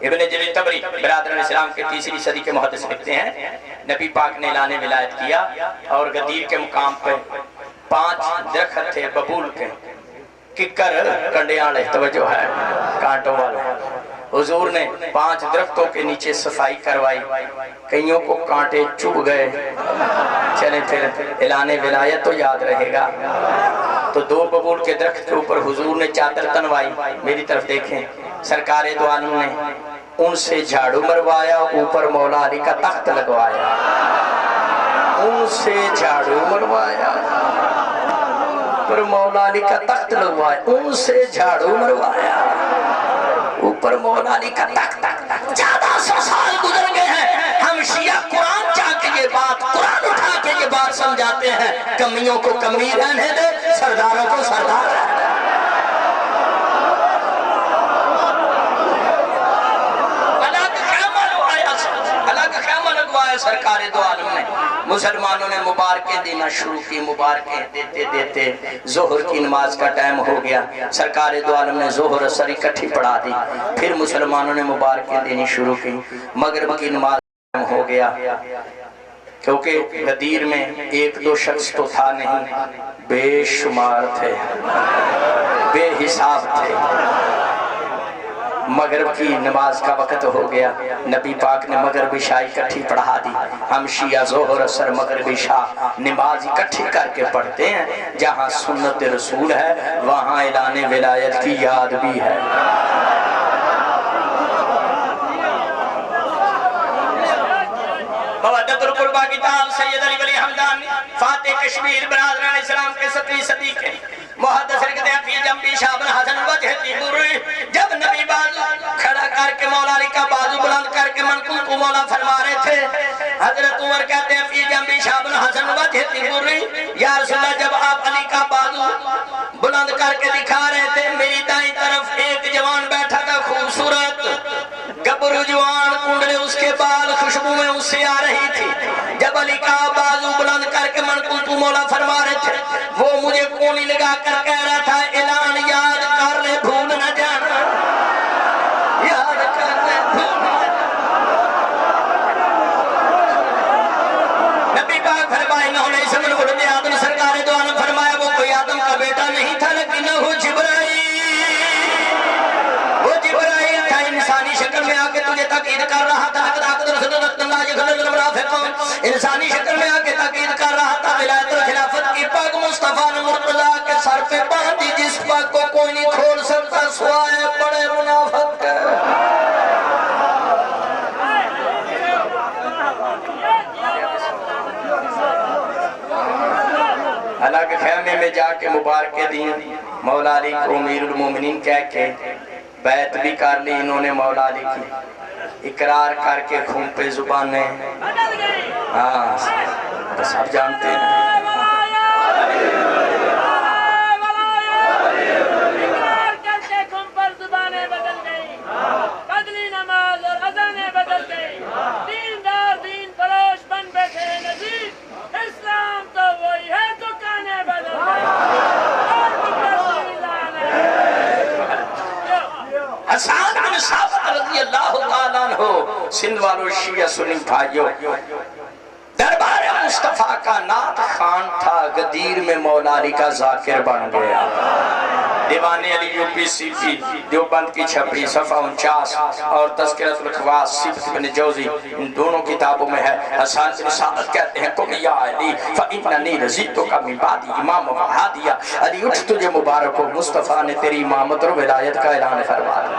ابن جریر طبری برادران اسلام کے 3 صدی کے محدث لکھتے ہیں نبی پاک نے اعلان ولایت کیا اور غدیر کے مقام پہ 5 درخت تھے ببول کے, ککر کنڈیاں توجہ ہے کانٹوں والے. حضور نے 5 درختوں کے نیچے صفائی کروائی, کئیوں کو کانٹے چوب گئے. چلیں پھر اعلان ولایت تو یاد رہے گا. تو 2 ببول کے درخت کے اوپر حضور نے چادر تنوائی. میری طرف دیکھیں, سرکار دو عالم نے ان سے جھاڑو مروایا, اوپر مولا علی کا تخت لگوایا. ان سے جھاڑو مروایا, اوپر مولا علی کا تخت لگوایا. ان سے جھاڑو مروایا, اوپر مولا علی کا تخت. 1400 سال گزر گئے ہیں, ہم شیعہ قرآن چاہ کے یہ بات, قرآن اٹھا کے یہ بات سمجھاتے ہیں. کمیوں کو کمی رہنے دے, سرداروں کو سردار رہنے دے. سرکار دو عالم نے مسلمانوں نے مبارکیں دینا شروع کی. مبارکیں دیتے دیتے ظہر کی نماز کا ٹائم ہو گیا. سرکار دو عالم نے ظہر اثر اکٹھی پڑھا دی. پھر مسلمانوں نے مبارکیں دینی شروع کی. مغرب کی نماز کا ٹائم ہو گیا, کیونکہ غدیر میں 1-2 شخص تو تھا نہیں, بے شمار تھے, بے حساب تھے. مغرب کی نماز کا وقت ہو گیا. نبی پاک نے مغرب عشاء اکٹھی پڑھا دی. ہم شیعہ ظہر اثر مغرب عشاء نماز اکٹھی کر کے پڑھتے ہیں. جہاں سنت رسول ہے وہاں اعلان ولایت کی یاد بھی ہے. مودت القربہ کتاب سید علی ولی حمدان فاتح کشمیر برادران اسلام کے 7ویں صدی کے محدث لکھتے ہیں فی جنبی شاہ بن حسن وجہ تیمور. جب نبی بازو کھڑا کر کے مولا علی کا بازو بلند کر کے منقل کو مولا فرما رہے تھے, حضرت عمر کہتے ہیں فی جنبی شاہ بن حسن وجہ تیمور, یا رسول اللہ جب آپ علی کا بازو بلند کر کے دکھا رہے تھے, میری دائیں طرف ایک جوان بیٹھا تھا خوبصورت گبرو جوان, کنڈلے اس کے بال خوشبو میں اس سے آ رہی تھی. جب علی کا بازو بلند کر کے منقل تو مولا فرما رہے تھے, وہ مجھے کونی لگا کر کہہ رہا تھا اعلان یاد کر لے, بھول نہ جانا, یاد کر لے, بھول نہ جانا. نبی پاک فرمائے انہوں نے اسم الولد آدم, سرکار دو عالم فرمایا وہ کوئی آدم کا بیٹا نہیں تھا, لیکن وہ جبرائیل تھا. انسانی شکل میں آ کے تجھے تاکید کر رہا تھا, انسانی شکل میں آ کے تاکید کر رہا تھا. ولایت و خلافت کی پاک مصطفیٰ نے مرتضیٰ کے سر پہ باندھی, جس پاک کو کوئی نہیں کھول سکتا سوائے بڑے منافق کے. اللہ کے خیمے میں جا کے مبارکیں دیں, مولا علی کو امیر المومنین کہہ کے بیعت بھی کر لی انہوں نے مولا علی کی. اقرار کر کے خون پہ زبانیں, ہاں تو سب جانتے ہیں. اقرار کر کے خون پر زبانیں بدل گئی, بدلی نماز اور اذانیں بدل گئی. دیندار دین فروش بن بیٹھے نظیر, اسلام تو وہی ہے دکانیں بدل گئی. حسان بن ثابت حسن رضی اللہ تعالیٰ عنہ سندھ والو شیعہ سنی بھائیو دربار مصطفیٰ کا نعت خان تھا، غدیر میں مولا علی کا ذاکر بن گیا۔ دیوان علی یو پی سی پی دیوبند کی چھپی صفحہ 49 اور تذکرۃ الخواص صفت بن جوزی ان دونوں کتابوں میں ہے۔ حسان بن ثابت کہتے ہیں قم یا علی فإننی رضیتک من بعد امام وہادیہ، علی اٹھ تجھے مبارک ہو، مصطفیٰ نے تیری امامت اور ولایت کا اعلان فرما دیا۔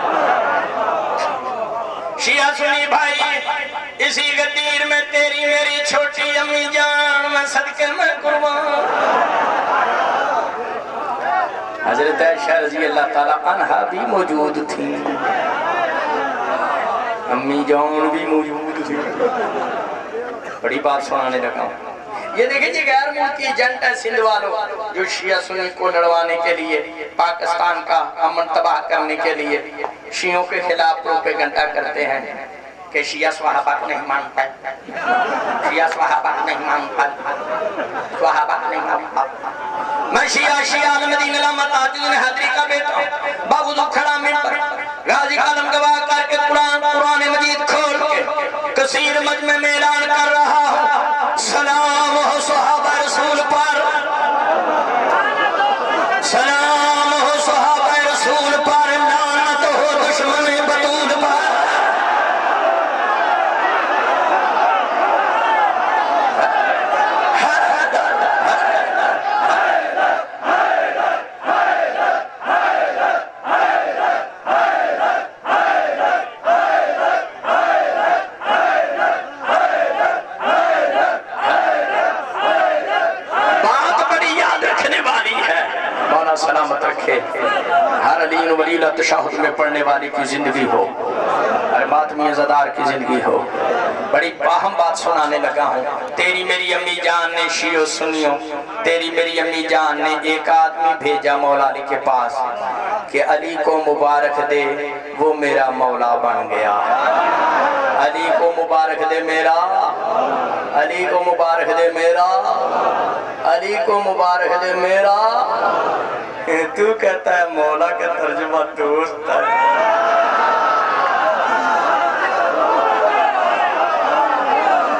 شیعہ سنی بھائی اسی غدیر میں تیری میری چھوٹی امی جان میں صدقے میں قربان۔ حضرت عائشہ رضی اللہ تعالیٰ عنہا بھی موجود تھی، امی جان بھی موجود تھی۔ بڑی بات سنانے لگا ہوں۔ یہ دیکھیں جی غیر ملکی ایجنٹ ہے سندھ والوں جو شیعہ سنی کو لڑوانے کے لیے، پاکستان کا امن تباہ کرنے کے لیے شیعوں کے خلاف پروپیگنڈا کرتے ہیں کہ شیعہ صحابہ کو نہیں مانتا، شیعہ صحابہ کو نہیں مانتا، صحابہ کو نہیں مانتا۔ میں شیعہ المدینہ علامہ تاجدین حیدری کا بیٹا ہوں، باوضو کھڑا منبر غازی کالم گواہ کر کے قرآن مجید کھول کے کثیر مجمع میں اعلان کر رہا ہوں، سلام ہو صحابہ رسول پر، سلام ہو صحابہ رسول پر، لعنت ہو دشمن بطول پر۔ سلامت رکھے ہر علین ولیلہ تشہد میں پڑھنے والی کی زندگی ہو، ہر ماتمی عزادار کی زندگی ہو۔ بڑی باہم بات سنانے لگا ہوں۔ تیری میری امی جان نے شیعہ سنیوں، تیری میری امی جان نے ایک آدمی بھیجا مولا علی کے پاس کہ علی کو مبارک دے وہ میرا مولا بن گیا، علی کو مبارک دے میرا، علی کو مبارک دے میرا، علی کو مبارک دے میرا۔ تو کہتا ہے مولا کا ترجمہ دوست ہے۔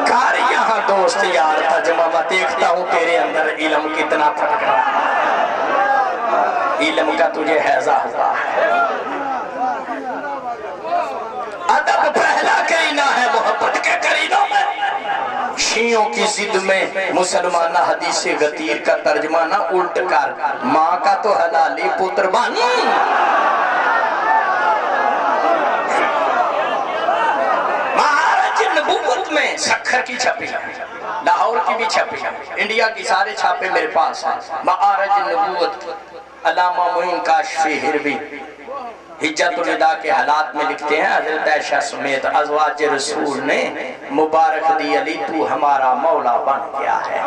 کار یہاں دوست یار ترجمہ میں دیکھتا ہوں تیرے اندر علم کتنا پھٹکا، علم کا تجھے حیضہ ہوا ہے۔ ادب پہلا کرینا ہے محبت کے کرینوں میں۔ شیعوں کی ضد میں مسلمانہ حدیث غدیر کا ترجمہ نہ الٹ کر، ماں کا تو حلالی پتر بانی۔ معارج نبوت میں سکھر کی چھپی، لاہور کی بھی چھپی، انڈیا کی سارے چھاپے میرے پاس ہیں۔ معارج نبوت علامہ معین کاشفی ہروی حجت الوداع کے حالات میں لکھتے ہیں حضرت عائشہ سمیت ازواج رسول نے مبارک دی علی تو ہمارا مولا بن گیا ہے۔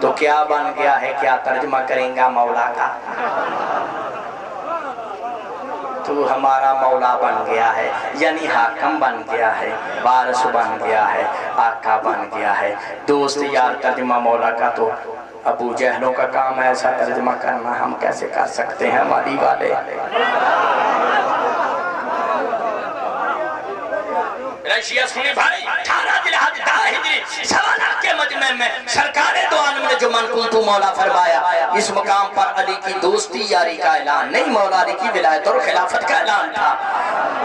تو کیا بن گیا ہے، کیا ترجمہ کریں گا مولا کا؟ تو ہمارا مولا بن گیا ہے یعنی حاکم بن گیا ہے، وارث بن گیا ہے، آقا بن گیا ہے، دوست یار۔ ترجمہ مولا کا تو ابو جہلوں کا کام ہے، ایسا ترجمہ کرنا ہم کیسے کر سکتے ہیں مالی والے۔ شیعہ سنی بھائی 18 ذوالحج 10 ہجری سوالات کے مجمع میں سرکار دو عالم نے جو من کنتو مولا فرمایا، اس مقام پر علی کی دوستی یاری کا اعلان نہیں، مولا علی کی ولایت اور خلافت کا اعلان تھا۔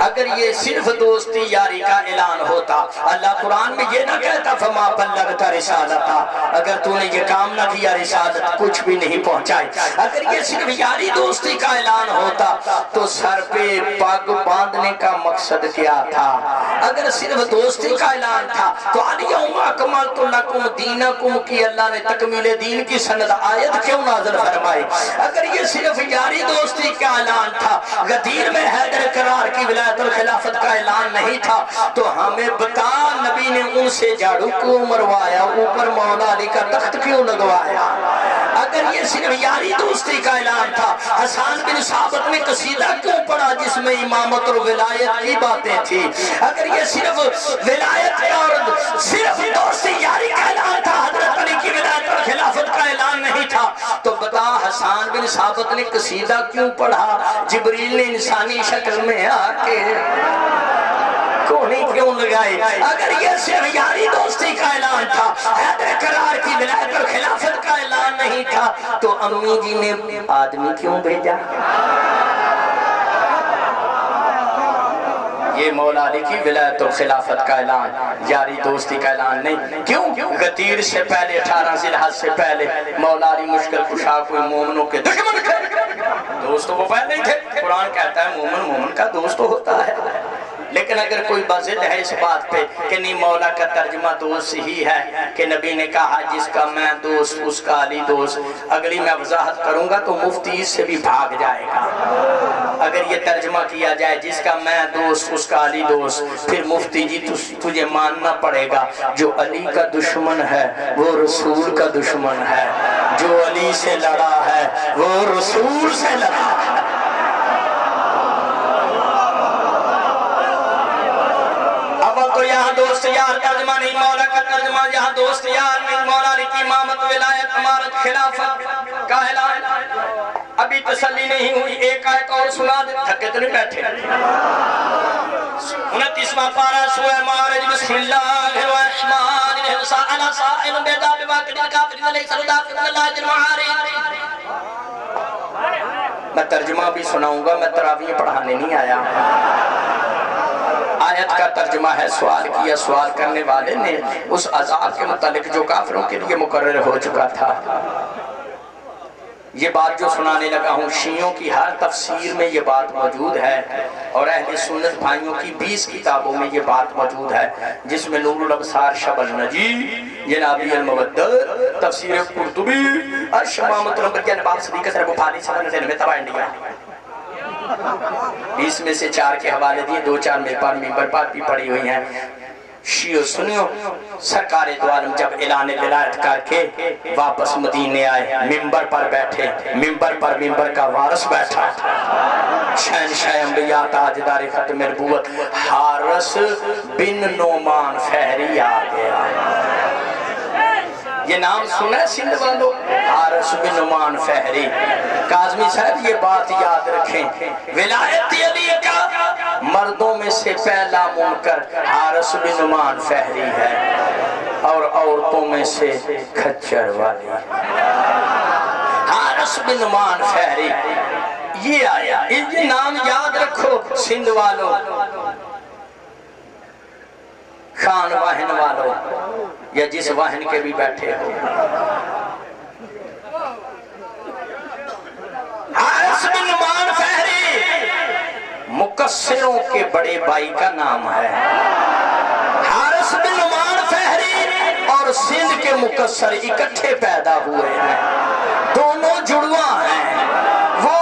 اگر یہ صرف دوستی یاری کا اعلان ہوتا، اللہ قرآن میں یہ نہ کہتا فما بلغت رسالتا، اگر تو نے یہ کام نہ کیا رسالت کچھ بھی نہیں پہنچائی۔ اگر یہ صرف یاری دوستی کا اعلان ہوتا تو سر پہ پگ باندھنے کا مقصد کیا تھا؟ اگر صرف دوستی کا اعلان تھا تو الیوم اکملت لکم دینکم کی اللہ نے تکمیل دین کی سند آیت کیوں نازل فرمائی؟ اگر یہ صرف یاری دوستی کا اعلان تھا، غدیر میں حیدر قرار کی ولایت اور خلافت کا اعلان نہیں تھا، تو ہمیں بتا نبی نے ان سے جھاڑو کیوں مروایا، اوپر مولا علی کا تخت کیوں لگوایا؟ اگر یہ صرف یاری دوستی کا اعلان تھا، حسان بن ثابت نے قصیدہ کیوں پڑھا جس میں امامت اور ولایت کی باتیں تھی؟ اگر یہ صرف ولایت اور صرف دوستی یاری کا اعلان تھا، حضرت علی کی ولایت اور خلافت کا اعلان نہیں تھا، تو بتا حسان بن ثابت نے قصیدہ کیوں پڑھا؟ جبریل نے انسانی شکل میں آ کے گولی کیوں لگائی؟ اگر یہ صرف یاری دوستی کا اعلان تھا، حیدر کرار کی ولایت اور خلافت کا اعلان نہیں تھا، تو امی جی نے آدمی کیوں بھیجا؟ یہ مولا علی کی ولایت اور خلافت کا اعلان، یاری دوستی کا اعلان نہیں۔ کیوں؟ غدیر سے پہلے 18 ذی الحج سے پہلے مولا علی مشکل کشا کوئی مومنوں کے دشمن تھے، دوست تو وہ پہلے ہی تھے۔ قرآن کہتا ہے مومن کا دوست ہوتا ہے، لیکن اگر کوئی بضد ہے اس بات پہ کہ نہیں مولا کا ترجمہ دوست ہی ہے کہ نبی نے کہا جس کا میں دوست اس کا علی دوست، اگلی میں وضاحت کروں گا تو مفتی اس سے بھی بھاگ جائے گا۔ اگر یہ ترجمہ کیا جائے جس کا میں دوست اس کا علی دوست، پھر مفتی جی تجھے ماننا پڑے گا جو علی کا دشمن ہے وہ رسول کا دشمن ہے، جو علی سے لڑا ہے وہ رسول سے لڑا ہے۔ تو یہاں دوست یار ترجمہ نہیں، مولا کا ترجمہ یہاں دوست یار نہیں، مولا علی کی امامت ولایت امارت خلافت کا اعلان۔ ابھی تسلی نہیں ہوئی، ایک آیت اور سنا دے، تھکے تو نہیں بیٹھے۔ 29واں پارہ سورہ معارج، بسم اللہ الرحمن الرحیم، سأل سائل بعذاب واقع الکافرین لیس له دافع الا اللہ المعارج۔ میں ترجمہ بھی سناؤں گا، میں تراویح پڑھانے نہیں آیا۔ آیت کا ترجمہ ہے، سوال کیا، سوال کرنے والے نے اس عذاب کے متعلق جو کافروں کے لیے مقرر ہو چکا تھا۔ یہ بات جو سنانے لگا ہوں، شیعوں کی ہر تفسیر میں یہ بات موجود ہے، اور اہل سنت بھائیوں کی 20 کتابوں میں یہ بات موجود ہے، جس میں نور الابصار شب النجی، جنابی المودت، تفسیر قرطبی، الشمامۃ الانبیاء نباب صدیقہ سر بخاری سبن سے میں تباہ انڈیا 20 میں سے 4 کے حوالے دیے، 2-4 میرے پاس ممبر پاک بھی پڑی ہوئی ہیں۔ شیعو سنیو، سرکار دو عالم جب اعلان ولایت کر کے واپس مدینے آئے، ممبر پر بیٹھے، ممبر کا وارث بیٹھا، شہنشاہ انبیاء تاجدار ختم نبوت حارث بن نعمان فہری آ گیا۔ یہ نام سنا ہے سندھ والوں؟ حارث بن نعمان فہری۔ کاظمی صاحب یہ بات یاد رکھیں، ولایت علی کا مردوں میں سے پہلا منکر حارث بن نعمان فہری ہے، اور عورتوں میں سے کھچر والی حارث بن نعمان فہری۔ یہ آیا، یہ نام یاد رکھو سندھ والوں، خان واہن والوں، یا جس واہن کے بھی بیٹھے ہو۔ حارث بن نعمان فہری مقصروں کے بڑے بھائی کا نام ہے۔ حارث بن نعمان فہری اور سندھ کے مقصر اکٹھے پیدا ہوئے ہیں، دونوں جڑواں ہیں۔ وہ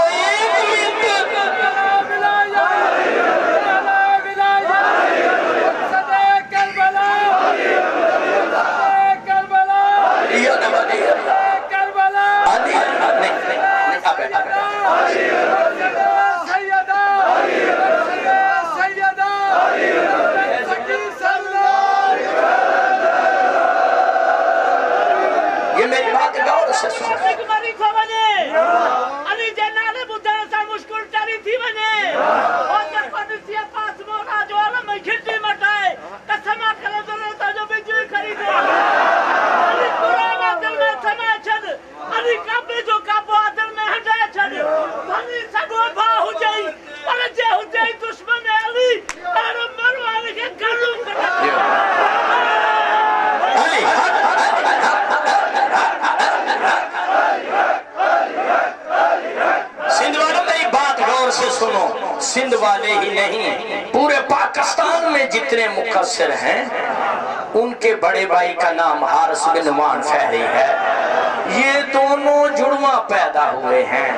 سندھ والے ہی نہیں، پورے پاکستان میں جتنے مقصر ہیں ان کے بڑے بھائی کا نام حارث بن نعمان فہری ہے۔ یہ دونوں جڑواں پیدا ہوئے ہیں۔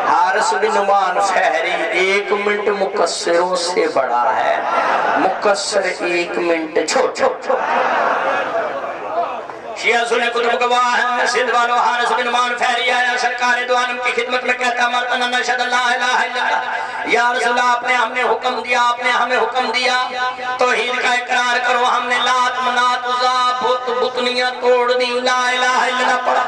حارث بن نعمان فہری 1 منٹ مقصروں سے بڑا ہے، مقصر 1 منٹ چھوٹ۔ شیعہ سنیں کتب گواہ ہیں، سندھ والوں حارث بن نعمان فہری آیا سرکار دو عالم کی خدمت میں کہتا مرتنا نشہد اللہ الہ الا اللہ، یا رسول اللہ آپ نے ہمیں حکم دیا، آپ نے ہمیں حکم دیا توحید کا اقرار کرو۔ ہم نے لات منات عزا بت بتنیاں توڑ دی، لا الہ الا اللہ پڑھا۔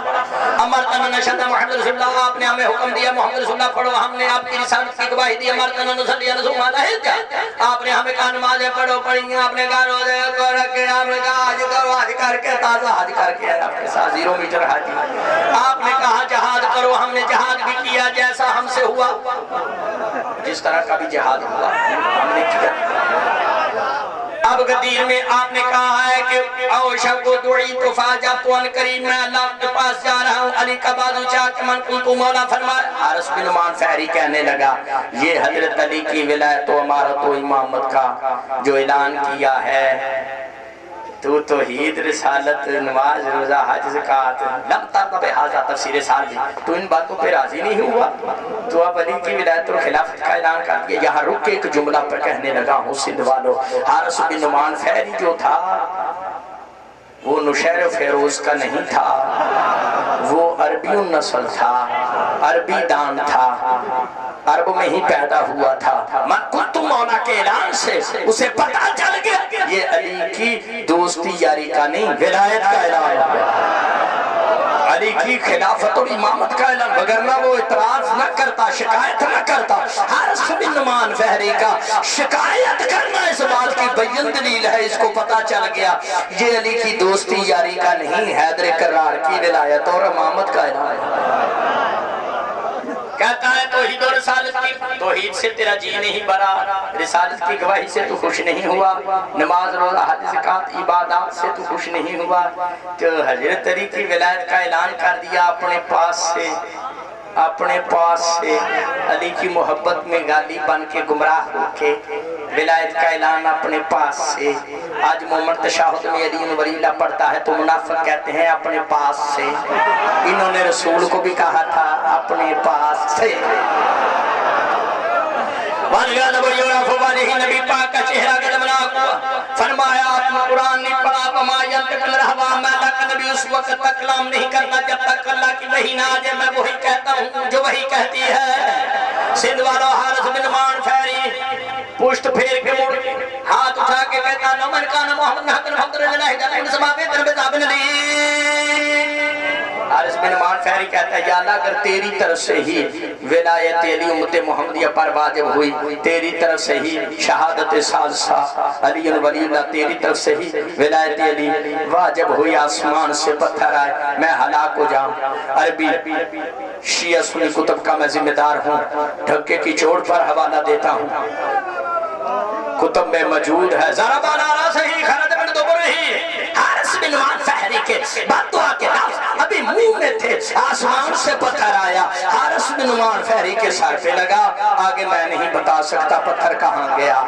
امرتنا نشہد محمد رسول اللہ، آپ نے ہمیں حکم دیا محمد رسول اللہ پڑھو۔ ہم نے آپ کی رسالت کی گواہی دی، امرتنا نصلی رسول اللہ، آپ آپ نے ہمیں کہا نمازیں پڑھو پڑھی، آپ نے کہا روزے کو رکھے، آپ نے کہا حج کرو، حج کر کے تازہ حج کر کے آئے آپ کے ساتھ 0 میٹر حج، آپ نے کہا جہاد کرو، ہم نے جہاد بھی کیا جیسا ہم سے ہوا، جس طرح کا بھی جہاد ہوا ہم نے کیا۔ اب غدیر میں آپ نے کہا ہے کہ اوشک و دعی تو فاجب تو ان قریب میں اللہ کے پاس جا رہا ہوں، علی کا بازو چاہ کے من کو مولا فرمائے۔ حارث بن نعمان فہری کہنے لگا یہ حضرت علی کی ولایت و امارت و امامت کا جو اعلان کیا ہے، تو توحید رسالت نماز روزہ حج زکات لم ترضى بهذا تفسیر سال تو ان باتوں پہ راضی نہیں ہوا، تو اب علی کی ولایت اور خلافت کا اعلان کر دیا۔ یہاں رک کے ایک جملہ پر کہنے لگا ہوں سندھ والو، حارث بن نعمان فہری جو تھا وہ نشیر و فیروز کا نہیں تھا، وہ عربی النسل تھا، عربی دان تھا، عرب میں ہی پیدا ہوا تھا۔ من کنت مولا کے اعلان سے اسے پتہ چل گیا یہ علی کی دوستی یاری کا نہیں، ولایت کا اعلان ہے، علی کی خلافت اور امامت کا اعلان، وگرنہ وہ اعتراض نہ کرتا، شکایت نہ کرتا۔ حارث بن نعمان فہری کا شکایت کرنا اس بات کی بین دلیل ہے، اس کو پتہ چل گیا یہ علی کی دوستی یاری کا نہیں، حیدر کرار کی ولایت اور امامت کا اعلان ہے۔ کہتا ہے توحید و رسالت کی، توحید سے تیرا جی نہیں بھرا، رسالت کی گواہی سے تو خوش نہیں ہوا، نماز روزہ حج زکات عبادات سے تو خوش نہیں ہوا، تو حضرت علی کی ولایت کا اعلان کر دیا اپنے پاس سے، اپنے پاس سے علی کی محبت میں غالی بن کے گمراہ ہو کے ولایت کا اعلان اپنے پاس سے۔ آج مومن تشہد میں علی ولی اللہ پڑھتا ہے تو منافق کہتے ہیں اپنے پاس سے، انہوں نے رسول کو بھی کہا تھا اپنے پاس سے۔ نبی پاک کا چہرہ گدمناک ہوا، فرمایا آپ نے قرآن نہیں پڑھا، وما ینطق عن الہویٰ، میں اللہ کا نبی اس وقت تک کلام نہیں کرنا جب تک اللہ کی وحی نہ آ جائے، میں وہی کہتا ہوں جو وحی کہتی ہے۔ سندھ والو حارث بن نعمان فہری پشت پھیر کے مڑ کے ہاتھ اٹھا کے کہتا نمن کان محمد حق الحمد للہ جل سباب درب زابن علی۔ حارث بن نعمان فہری کہتا ہے یا اللہ اگر تیری طرف سے ہی ولایت علی امت محمدیہ پر واجب ہوئی، تیری طرف سے ہی شہادت ثالثہ علی ولی اللہ، تیری طرف سے ہی ولایت علی واجب ہوئی، آسمان سے پتھر آئے میں ہلاک ہو جاؤں۔ عربی شیعہ سنی کتب کا میں ذمہ دار ہوں، ڈھکے کی چوٹ پر حوالہ دیتا ہوں، کتب میں موجود ہے۔ ذرا بالا صحیح خرد بن دبرہی حارث بن نعمان فہری کے بد دعا کے لفظ ابھی منہ میں تھے، آسمان سے پتھر آیا، حارث بن نعمان فہری کے سر پہ لگا، آگے میں نہیں بتا سکتا پتھر کہاں گیا،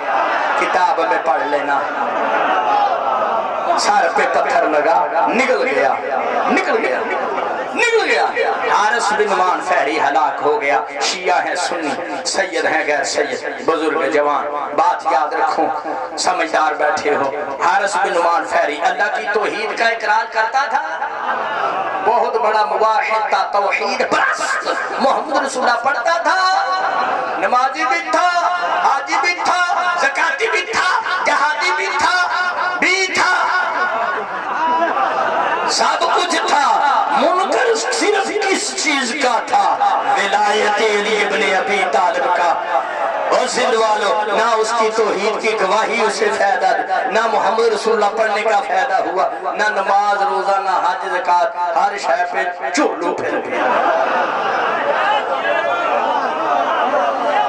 کتاب میں پڑھ لینا۔ سر پہ پتھر لگا، نکل گیا، نکل گیا، نکل گیا۔ حارث بن نعمان فہری ہلاک ہو گیا۔ شیعہ ہیں سنی، سید ہیں غیر سید، بزرگ جوان، بات یاد رکھوں، سمجھدار بیٹھے ہو۔ حارث بن نعمان فہری اللہ کی توحید کا اقرار کرتا تھا، بہت بڑا مواحد تھا، توحید پرست، محمد رسول اللہ پڑھتا تھا، نمازی بھی تھا، حاجی بھی تھا، زکاتی بھی تھا، جہادی بھی تھا، سب کچھ تھا، منکر صرف کس چیز کا تھا؟ ولایت علی ابن ابی طالب کا۔ اور زند والو نہ اس کی توحید کی گواہی اسے فائدہ، نہ محمد رسول اللہ پڑھنے کا فائدہ ہوا، نہ نماز روزہ، نہ حج زکات، ہر شے پہ چولو پھر گیا۔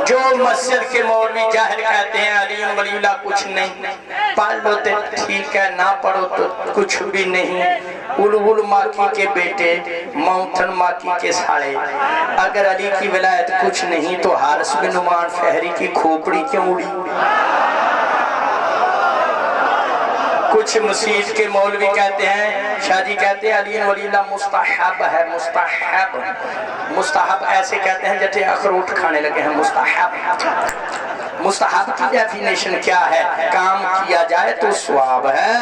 جو مسجد کے مولوی جاہل کہتے ہیں علی ولی اللہ کچھ نہیں، پڑھ لو تو ٹھیک ہے، نہ پڑھو تو کچھ بھی نہیں۔ الول ماکی کے بیٹے، مونتھن ماکی کے ساڑے، اگر علی کی ولایت کچھ نہیں تو حارث بن نعمان فہری کی کھوپڑی کیوں اڑی؟ کچھ مسجد کے مولوی کہتے ہیں، شاہ جی کہتے ہیں علی ولی اللہ مستحب ہے، مستحب، مستحب ایسے کہتے ہیں جیسے اخروٹ کھانے لگے ہیں، مستحب۔ مستحب کی ڈیفینیشن کیا ہے؟ کام کیا جائے تو ثواب ہے،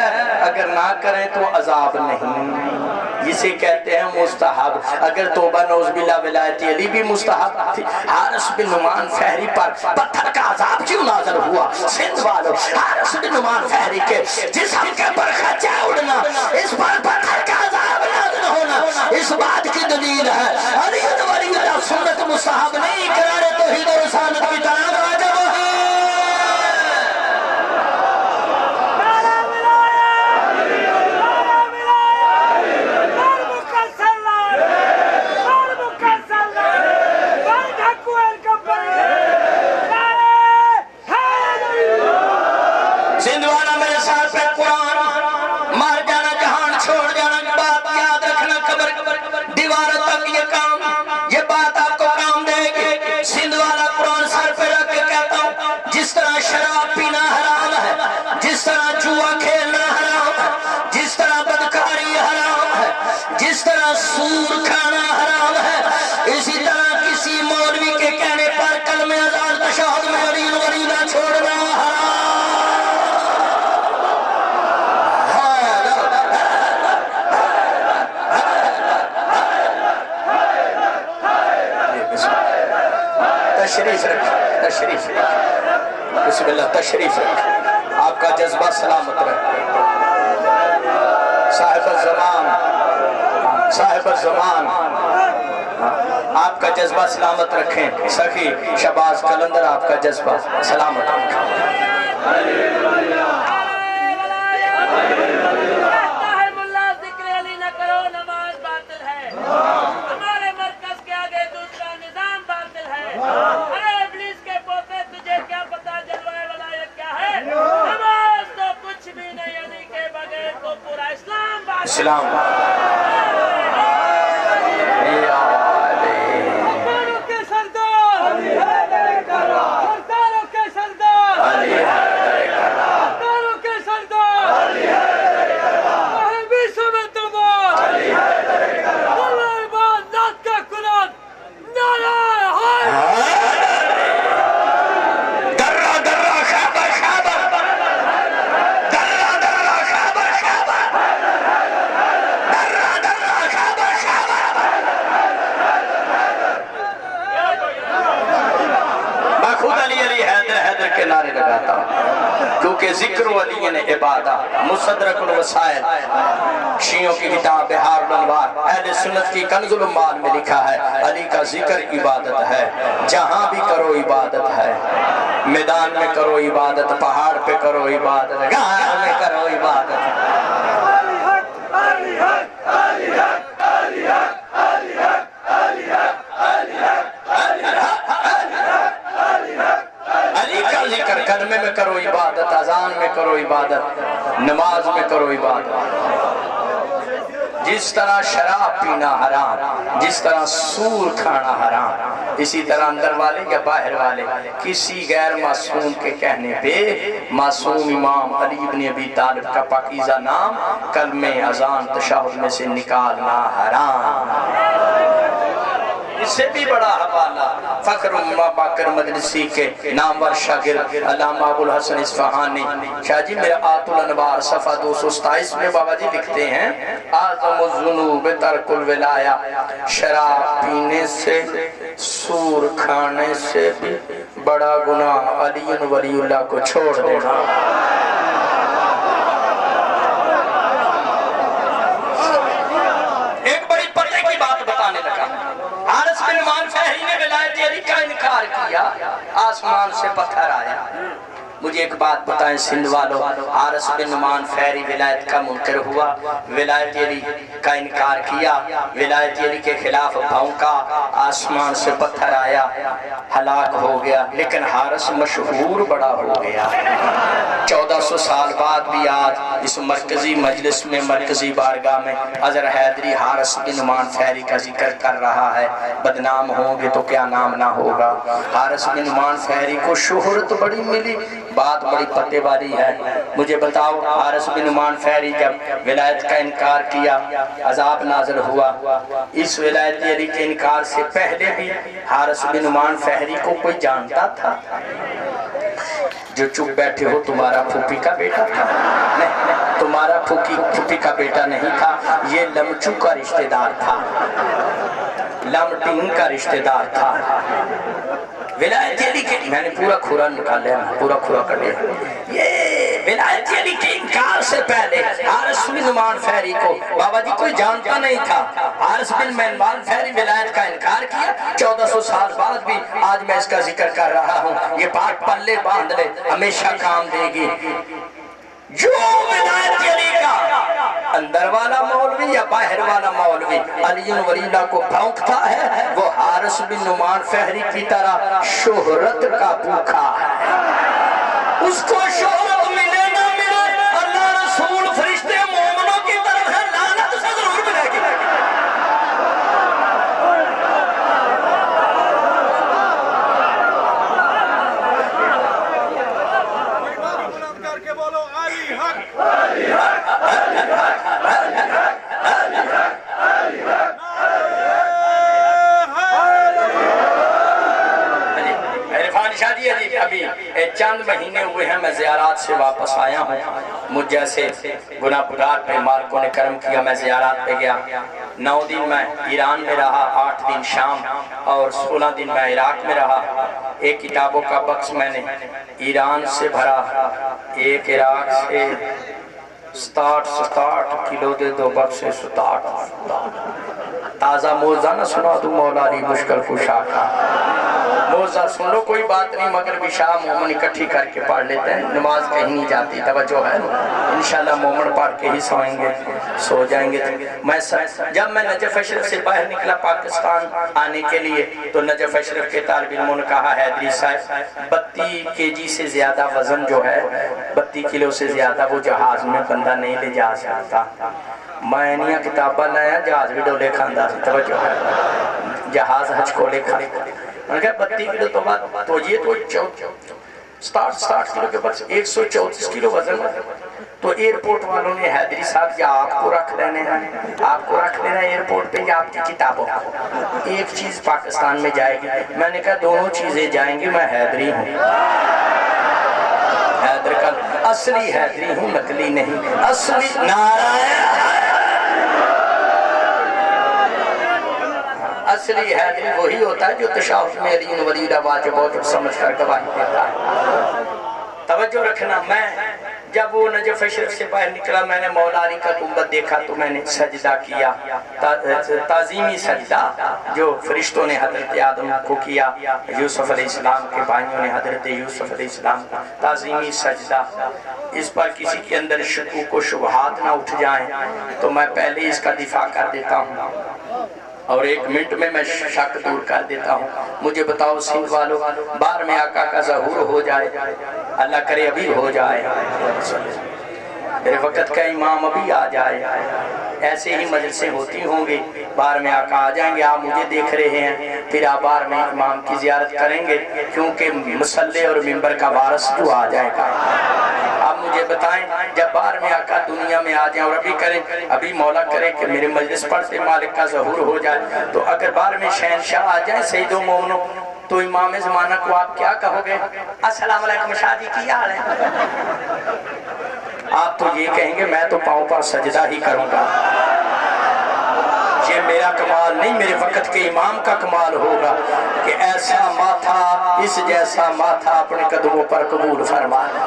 اگر نہ کریں تو عذاب نہیں، اسے کہتے ہیں مستحب۔ اگر توبہ نعوذ باللہ ولایت علی بھی مستحب تھی، حارث بن نعمان فہری پر پتھر کا عذاب کیوں نازل ہوا؟ سندھ والو حارث بن نعمان فہری کے جسم کے پر خچا اڑنا، اس پر پتھر کا عذاب نازل ہونا، اس بات کی دلیل ہے علی ولی اللہ سنت مستحب نہیں، قرار توحید و رسالت کی طرح واجب ہے۔ جس طرح جوا کھیلنا حرام ہے، جس طرح بدکاری حرام ہے، جس طرح سور کھانا حرام ہے، اسی طرح کسی مولوی کے کہنے پر کلمہ ازان تشہد میں علی ولی نہ چھوڑنا تشریف رکھ، تشریف رکھ، بسم اللہ، تشریف رکھ، آپ کا جذبہ سلامت رہے، صاحب الزمان، صاحب الزمان، آپ کا جذبہ سلامت رکھیں، سخی شہباز قلندر آپ کا جذبہ سلامت رکھیں۔ اسلام سرداروں کے سردار سرداروں کے سردار سرداروں کے سردار صاحبی سمت آباد اللہ عباد نات کا قرآن نعرہ حیدر کے نعرے لگاتا ہوں کیونکہ ذکر ولی نے عبادہ مصدرک الوسائل شیعوں کی کتاب بہار الانوار اہل سنت کی کنز العمال میں لکھا ہے علی کا ذکر عبادت ہے، جہاں بھی کرو عبادت ہے، میدان میں کرو عبادت، پہاڑ پہ کرو عبادت، گاہ میں کرو عبادت۔ ذکر کلمے میں کرو عبادت، اذان میں کرو عبادت، نماز میں کرو عبادت۔ جس طرح شراب پینا حرام، جس طرح سور کھانا حرام، اسی طرح اندر والے یا باہر والے کسی غیر معصوم کے کہنے پہ معصوم امام علی بن ابی طالب کا پاکیزہ نام کلمے اذان تشہد میں سے نکالنا حرام۔ اس سے بھی بڑا حوالہ فخر امہ باقر مجلسی کے نامور شاگرد علامہ ابو الحسن اصفہانی شاہ جی میرے آت الانوار صفحہ 227 میں بابا جی لکھتے ہیں اعظم الذنوب ترک الولایہ، شراب پینے سے سور کھانے سے بھی بڑا گناہ علی ولی اللہ کو چھوڑ دینا۔ ایک بڑی پردے کی بات بتانے لگا، حارث بن نعمان فہری نے ولایت علی کا انکار کیا، آسمان سے پتھر آیا۔ مجھے ایک بات بتائیں سندھ والو، حارث بن نعمان فہری ولایت کا منکر ہوا، ولایت علی کا انکار کیا، ولایت علی کے خلاف بھونکا، آسمان سے پتھر آیا، ہلاک ہو گیا، لیکن حارث مشہور بڑا ہو گیا۔ 1400 سال بعد بھی آج اس مرکزی مجلس میں مرکزی بارگاہ میں عذر حیدری حارث بن نعمان فہری کا ذکر کر رہا ہے، بدنام ہوں گے تو کیا نام نہ ہوگا۔ حارث بن نعمان فہری کو شہرت بڑی ملی، بات بڑی پتے والی ہے۔ مجھے بتاؤ حارث بن نعمان فہری جب ولایت کا انکار کیا عذاب نازل ہوا، اس ولایت علی کے انکار سے پہلے بھی حارث بن نعمان فہری کو کوئی جانتا تھا؟ جو چپ بیٹھے ہو تمہارا پھوپھی کا بیٹا تھا؟ نہیں، تمہارا پھوپھی کا بیٹا نہیں تھا، یہ لمچو کا رشتہ دار تھا، لمٹنگ کا رشتہ دار تھا۔ ولایت علی کے میں نے پورا کھورا نکال لیا، پورا کھورا کر لیا۔ یہ ولایت علی کے انکار سے پہلے حارث بن نعمان فہری کو بابا جی کوئی جانتا نہیں تھا۔ حارث بن نعمان فہری ولایت کا انکار کیا، 1400 سال بعد بھی آج میں اس کا ذکر کر رہا ہوں۔ یہ بات پلے باندھ لے، ہمیشہ کام دے گی۔ جو ولایت علی کا اندر والا مولوی یا باہر والا مولوی علی ولی اللہ کو بھونکتا ہے، وہ حارث بن نعمان فہری کی طرح شہرت کا بھوکا ہے۔ اس کو شہرت ملے نہ ملے، اللہ رسول فرشتے مومنوں کی طرف ہے، لعنت سے ضرور ملے گی۔ کر کے بولو ابھی چند مہینے ہوئے ہیں میں زیارات سے واپس آیا ہوں. مجھ جیسے گناہ گار پہ مالکوں نے کرم کیا، میں زیارات پہ گیا. 9 دن میں ایران میں رہا، 8 دن شام اور 16 دن میں عراق میں رہا. ایک کتابوں کا بکس میں نے ایران سے بھرا، ایک عراق سے 67 کلو دے 2 بکس سے 67. تازہ موزہ نہ سنا دوں مولا علی مشکل کشا کا. موزہ سن لو کوئی بات نہیں، مگر بھی شاہ مومن اکٹھی کر کے پڑھ لیتے ہیں. نماز کہیں نہیں جاتی، توجہ ہے. انشاءاللہ مومن پڑھ کے ہی سوئیں گے، سو جائیں گے. جب میں نجف اشرف سے باہر نکلا پاکستان آنے کے لیے تو نجف اشرف کے طالب علموں نے کہا حیدری صاحب 32 kg سے زیادہ وزن جو ہے، 32 کلو سے زیادہ وہ جہاز میں بندہ نہیں لے جا سکتا. میں انہی کتابہ لایا، جہاز بھی ڈولے کھاندہ سے. توجہ ہے، جہاز حج کو لے کھانے. میں نے کہا 32 کلو تو بات، تو یہ تو 67 کلو کے بعد 134 کلو وزن. تو ایئرپورٹ والوں نے حیدری صاحب یا آپ کو رکھ لینے ہیں، آپ کو رکھ لینا ایئرپورٹ پہ یا آپ کی کتابوں کو. ایک چیز پاکستان میں جائے گی. میں نے کہا دونوں چیزیں جائیں گی، میں حیدری ہوں. حیدر کا اصلی حیدری ہوں، نقلی نہیں. اصلی اصلی حیدری وہی ہوتا ہے جو تشاؤش میں علی ولیدہ واجب واجب سمجھ کر گواہی دیتا ہے. توجہ رکھنا. میں جب وہ نجف اشرف سے باہر نکلا میں نے مولا علی کا گنبد دیکھا تو میں نے سجدہ کیا، تعظیمی سجدہ جو فرشتوں نے حضرت آدم کو کیا، یوسف علیہ السلام کے بھائیوں نے حضرت یوسف علیہ السلام کا تعظیمی سجدہ. اس پر کسی کے اندر شکوک و شبہات نہ اٹھ جائیں تو میں پہلے اس کا دفاع کر دیتا ہوں اور 1 منٹ میں شک دور کر دیتا ہوں. مجھے بتاؤ سندھ والوں، 12 آقا کا ظہور ہو جائے، اللہ کرے ابھی ہو جائے، میرے وقت کا امام ابھی آ جائے، ایسے ہی مجلسیں ہوتی ہوں گی. 12 آقا آ جائیں گے، آپ مجھے دیکھ رہے ہیں، پھر آپ 12 امام کی زیارت کریں گے کیونکہ مصلی اور منبر کا وارث جو آ جائے گا. آپ مجھے بتائیں جب 12 آقا دنیا میں آ جائیں اور ابھی کریں، ابھی مولا کرے کہ میرے مجلس پڑھتے مالک کا ظہور ہو جائے، تو اگر 12 شہنشاہ آ جائیں سید و مومنوں تو امام زمانہ کو آپ کیا کہو گے؟ السلام علیکم شاہ جی کی حال ہے؟ آپ تو یہ کہیں گے میں تو پاؤں پر سجدہ ہی کروں گا. یہ میرا کمال نہیں، میرے وقت کے امام کا کمال ہوگا کہ ایسا ماتھا، اس جیسا ماتھا اپنے قدموں پر قبول فرمانا.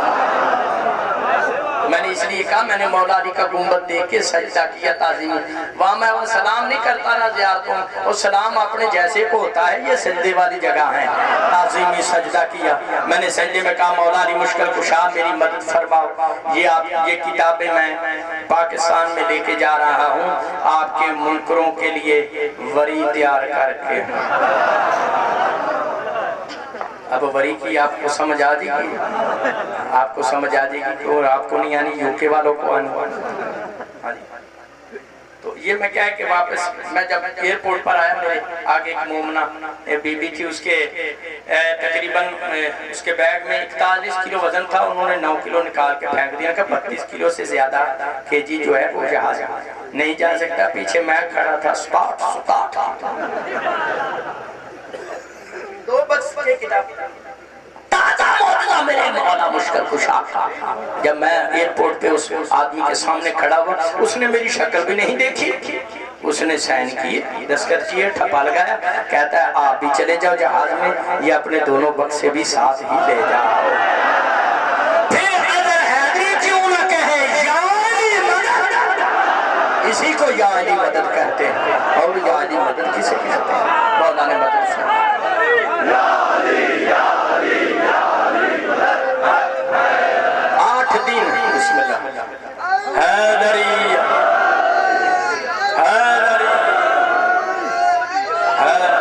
میں نے اس لیے کہا میں نے مولا علی کا گنبد دیکھ کے سجدہ کیا تعظیمی. وہاں میں وہ سلام نہیں کرتا نہ زیارتوں، وہ سلام اپنے جیسے کو ہوتا ہے، یہ سجدے والی جگہ ہے. تعظیمی سجدہ کیا. میں نے سجدے میں کہا مولا علی مشکل کشا میری مدد فرماؤ. یہ کتابیں میں پاکستان میں لے کے جا رہا ہوں آپ کے منکروں کے لیے وری تیار کر کے. اب وری کی آپ کو سمجھ آ جائے گی، آپ کو سمجھ آ جائے گی اور آپ کو نہیں آنی، یوکے والوں کو آنی. تو یہ میں کیا ہے کہ واپس میں جب ایئرپورٹ پر آیا میرے آگے ایک مومنہ بی بی تھی، اس کے تقریباً اس کے بیگ میں 41 کلو وزن تھا، انہوں نے 9 کلو نکال کے پھینک دیا کہ 32 کلو سے زیادہ kg جو ہے وہ جہاز نہیں جا سکتا. پیچھے میں کھڑا تھا 67 2 بکس کے کتاب تازہ موجودہ میرے مولا مشکل کشا. جب میں ایئرپورٹ پہ اس آدمی کے سامنے کھڑا ہوا، اس نے میری شکل بھی نہیں دیکھی، اس نے سائن کیے، دستخط کیے، ٹھپا لگایا، کہتا ہے آپ بھی چلے جاؤ جہاز میں، یہ اپنے دونوں بکسے بھی ساتھ ہی لے جاؤ. پھر اگر حیدری کیوں نہ کہے یا علی مدد، اسی کو یا علی مدد کہتے ہیں. اور یا علی مدد کسے کہتے ہیں؟ مولا نے مدد فرمائی. یا علی یا علی یا علی مدد. 8 دن بسم اللہ حیدری حیدری حیدری.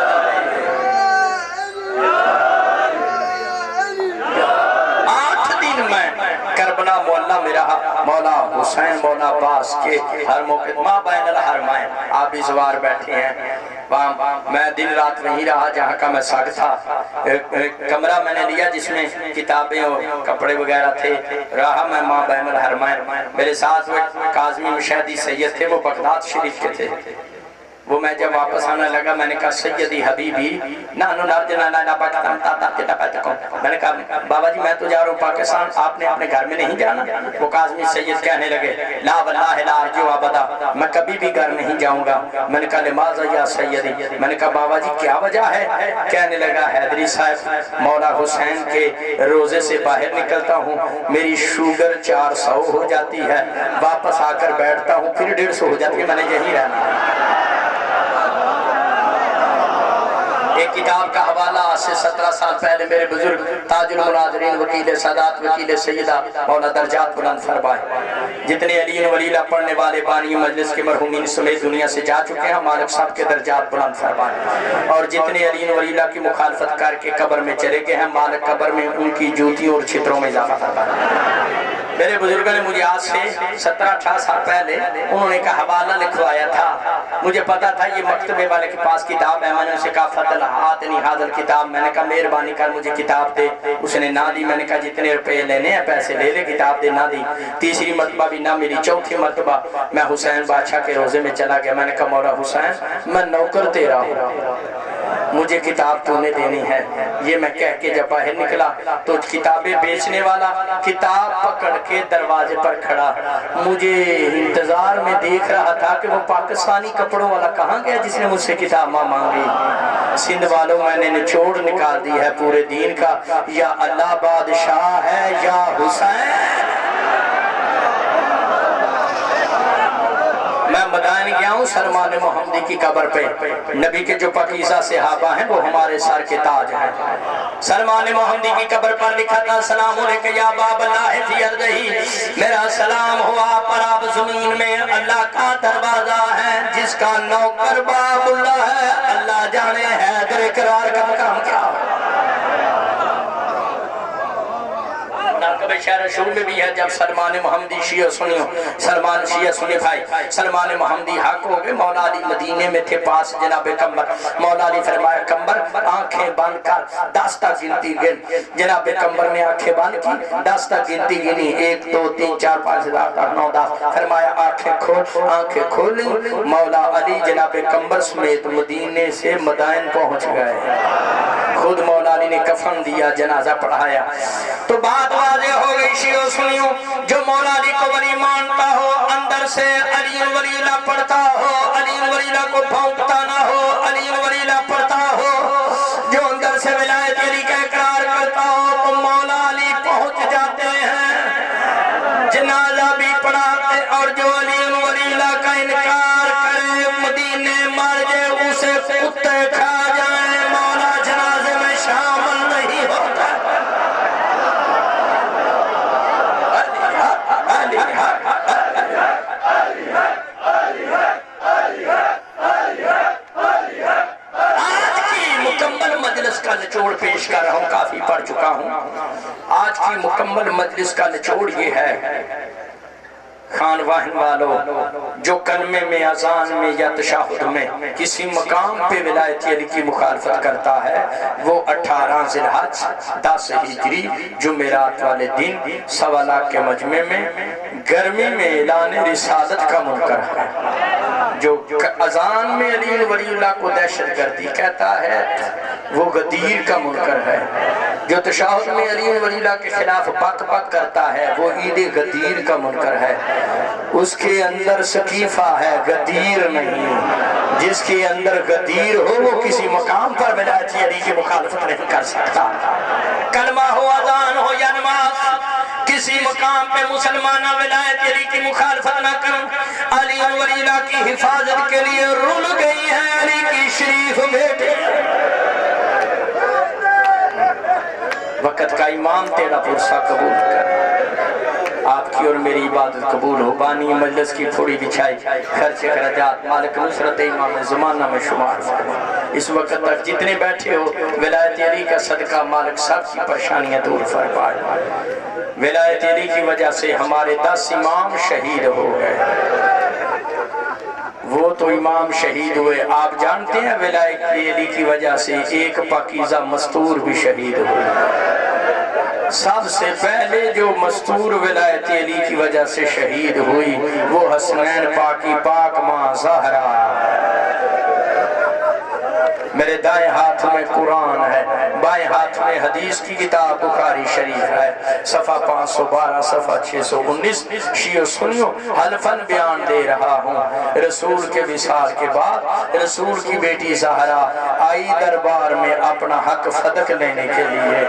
8 دن میں کربلا مولا میں رہا. مولا حسین مولا عباس کے ہر موقع ماں بین الحرمین آپ بھی زوار بیٹھے ہیں. میں دن رات نہیں رہا جہاں کا میں ساگ تھا. کمرہ میں نے لیا جس میں کتابیں اور کپڑے وغیرہ تھے. رہا میں ماں بین الحرمین. میرے ساتھ وہ کاظمی مشہدی سید تھے، وہ بغداد شریف کے تھے. وہ میں جب واپس آنا لگا میں نے کہا سیدی حبیبی نانو نارجنا نانا پاکستان تاتا تیتا پیتا میں نے کہا بابا جی میں تو جا رہا ہوں پاکستان، آپ نے اپنے گھر میں نہیں جانا؟ وہ کاظمی سید کہنے لگے لا واللہ لا ارجو ابدا، میں کبھی بھی گھر نہیں جاؤں گا۔ میں نے کہا لماذا یا سیدی، میں نے کہا بابا جی کیا وجہ ہے؟ کہنے لگا حیدری صاحب مولا حسین کے روزے سے باہر نکلتا ہوں، میری شوگر 400 ہو جاتی ہے، واپس آ کر بیٹھتا ہوں پھر 150 ہو جاتی ہے، میں نے یہی رہنا ہے۔ ایک کتاب کا حوالہ آج سے 17 سال پہلے میرے بزرگ تاج المناظرین وکیل سادات وکیل سیدہ مولا درجات بلند فرمائے، جتنے علی ولیلہ پڑھنے والے بانی مجلس کے مرحومین سمیت دنیا سے جا چکے ہیں، مالک صاحب کے درجات بلند فرمائے، اور جتنے علی ولیلہ کی مخالفت کر کے قبر میں چلے گئے ہیں، مالک قبر میں ان کی جوتیوں اور چھتروں میں اضافہ فرمائے۔ میرے بزرگوں نے مجھے آج سے 17-18 سال پہلے انہوں نے کہا حوالہ لکھوایا تھا، مجھے پتا تھا یہ مکتبے والے کے پاس کتاب ہے، میں نے اسے کہا فضل آتنی حاضر کتاب، میں نے کہا مہربانی کر مجھے کتاب دے، اس نے نہ دی، میں نے کہا جتنے روپے لینے ہیں پیسے لے لے، کتاب دے، نہ دی، تیسری مرتبہ بھی نہ ملی، چوتھی مرتبہ میں حسین بادشاہ کے روزے میں چلا گیا، میں نے کہا مولا حسین میں نوکر تیرا ہوں، مجھے کتاب تو نے دینی ہے۔ یہ میں کہہ کے جب باہر نکلا تو کتابیں بیچنے والا کتاب پکڑ کے دروازے پر کھڑا، مجھے انتظار میں دیکھ رہا تھا کہ وہ پاکستانی کپڑوں والا کہاں گیا جس نے مجھ سے کتاب مانگی۔ سندھ والوں میں نے نچوڑ نکال دی ہے پورے دین کا، یا اللہ بادشاہ ہے یا حسین۔ میں مدائن گیا ہوں سلمان محمدی کی قبر پہ، نبی کے جو پاکیزہ صحابہ ہیں وہ ہمارے سر کے تاج ہیں۔ سلمان محمدی کی قبر پر لکھا تھا سلام علیکہ یا باب اللہ فی ارضہی، میرا سلام ہوا پر آپ زمین میں اللہ کا دروازہ ہے جس کا نوکر باب اللہ ہے، اللہ جانے حیدر اقرار کا مقام کیا ہو۔ مناقب شہر رسول میں بھی ہے جب سلمان محمدی شیعہ سنیوں، سلمان شیعہ سنی بھائی، سلمان محمدی حق ہو گئے، مولا علی مدینے میں تھے پاس جناب کمبر، مولا علی فرمایا کمبر آنکھیں بند کر 10 تک گنتی گن، جناب کمبر نے آنکھیں بند کی 10 تک گنتی گنی، 1 2 3 4 5 7 8 9 10، فرمایا آنکھیں کھولیں، مولا علی جناب کمبر سمیت مدینے سے مدائن پہنچ گئے، خود مولا علی نے کفن دیا، جنازہ پڑھایا۔ تو بات واضح ہو گئی شیعہ سنیوں، جو مولا علی کو ولی مانتا ہو اندر سے علی ولیلہ پڑھتا ہو، علی ولیلہ کو بھونکتا نہ ہو، علی ولیلہ پڑھتا ہو، جو اندر سے ولایت علی کا اقرار کرتا ہو تو مولا علی پہنچ جاتے ہیں، جنازہ بھی پڑھاتے، اور جو علی ولیلہ کا انکار کرے مدینے مر جائے اسے کتے کھا جائیں، مولا جنازے میں شامل نہیں ہوتا۔ آج کی مکمل مجلس کا نچوڑ پیش کر رہا ہوں، کافی پڑھ چکا ہوں، آج کی مکمل مجلس کا نچوڑ یہ ہے خان واہن والو، جو کلمے میں اذان میں یا تشہد میں کسی مقام پہ ولایت علی کی مخالفت کرتا ہے وہ 18 ذی الحج 10 ہجری جمعرات والے دن 1.25 لاکھ کے مجمع میں گرمی میں اعلان رسالت کا منکر ہے۔ جو اذان میں علی ولی اللہ کو دہشت گردی کہتا ہے وہ غدیر کا منکر ہے، جو تشہد میں علی ولی اللہ کے خلاف بک بک کرتا ہے وہ عید غدیر کا منکر ہے۔ اس کے اندر سقیفہ ہے، غدیر نہیں، جس کے اندر غدیر ہو وہ کسی مقام پر ولایت علی کی مخالفت نہیں کر سکتا۔ کلمہ ہو، اذان ہو یا نماز، کسی مقام پہ مسلمانہ ولایت علی کی مخالفت نہ کروں، علی ولی اللہ کی حفاظت کے لیے رول گئی ہے علی کی شریف بیٹے۔ وقت کا امام تیرا پرسہ قبول کر، آپ کی اور میری عبادت قبول ہو، بانی مجلس کی پھوڑی بچھائی، خرچ خراجات مالک نصرت امام زمانہ میں شمار فرما۔ اس وقت تک جتنے بیٹھے ہو ولایت علی کا صدقہ مالک صاحب کی پریشانیاں دور فرمائے۔ ولایت علی کی وجہ سے ہمارے 10 امام شہید ہو گئے، وہ تو امام شہید ہوئے، آپ جانتے ہیں ولایت علی کی وجہ سے ایک پاکیزہ مستور بھی شہید ہوئے۔ سب سے پہلے جو مستور ولایت علی کی وجہ سے شہید ہوئی وہ حسنین پاکی پاک ماں زہرا. میرے دائیں ہاتھ میں قرآن ہے، بائیں ہاتھ میں حدیث کی کتاب بخاری شریف ہے، صفحہ 512 صفحہ 619. شیعہ سنیو حلفاً بیان دے رہا ہوں، رسول کے وصال کے بعد رسول کی بیٹی زہرا آئی دربار میں اپنا حق فدق لینے کے لیے.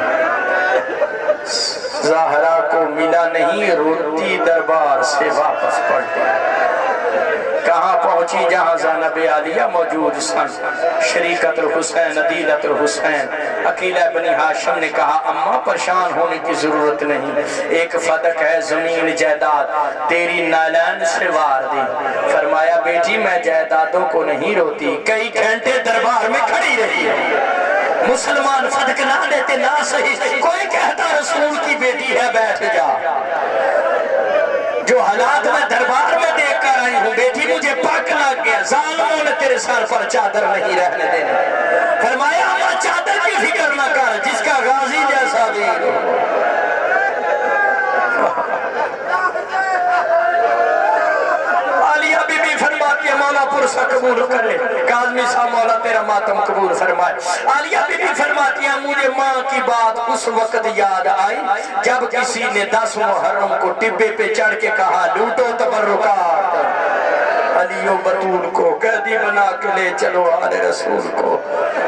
زہرا کو ملا نہیں، روتی دربار سے واپس پلٹی. کہاں پہنچی؟ جہاں زینب عالیہ موجود سن. شریکت الحسین، عدیلت الحسین. عقیلہ بنی ہاشم نے کہا اماں پریشان ہونے کی ضرورت نہیں، ایک فدق ہے زمین جائیداد تیری نالین سے وار دی. فرمایا بیٹی میں جائیدادوں کو نہیں روتی. کئی گھنٹے دربار میں کھڑی رہی ہے، مسلمان فدق نہ دیتے نہ صحیح، کوئی کہتا رسول کی بیٹی ہے بیٹھ جا. جو حالات میں دربار میں دیکھ کر آئی ہوں بیٹی مجھے پاک لگ گیا، ظالموں نے تیرے سر پر چادر نہیں رہنے دینے. فرمایا ہمیں چادر کی فکر نہ کر، جس کا غازی جیسا بھی ہو. عالیہ بی بی فرماتی ہے مولا پرسہ قبول کرے، کاظمی صاحب مولا تیرا ماتم قبول فرمائے. عالیہ بی بی فرماتی ہے مجھے ماں کی بات اس وقت یاد آئی جب کسی نے 10 محرم کو ٹبے پہ چڑھ کے کہا لوٹو تبرکات علی و بطول کو، قیدی بنا کے لے چلو آل رسول کو.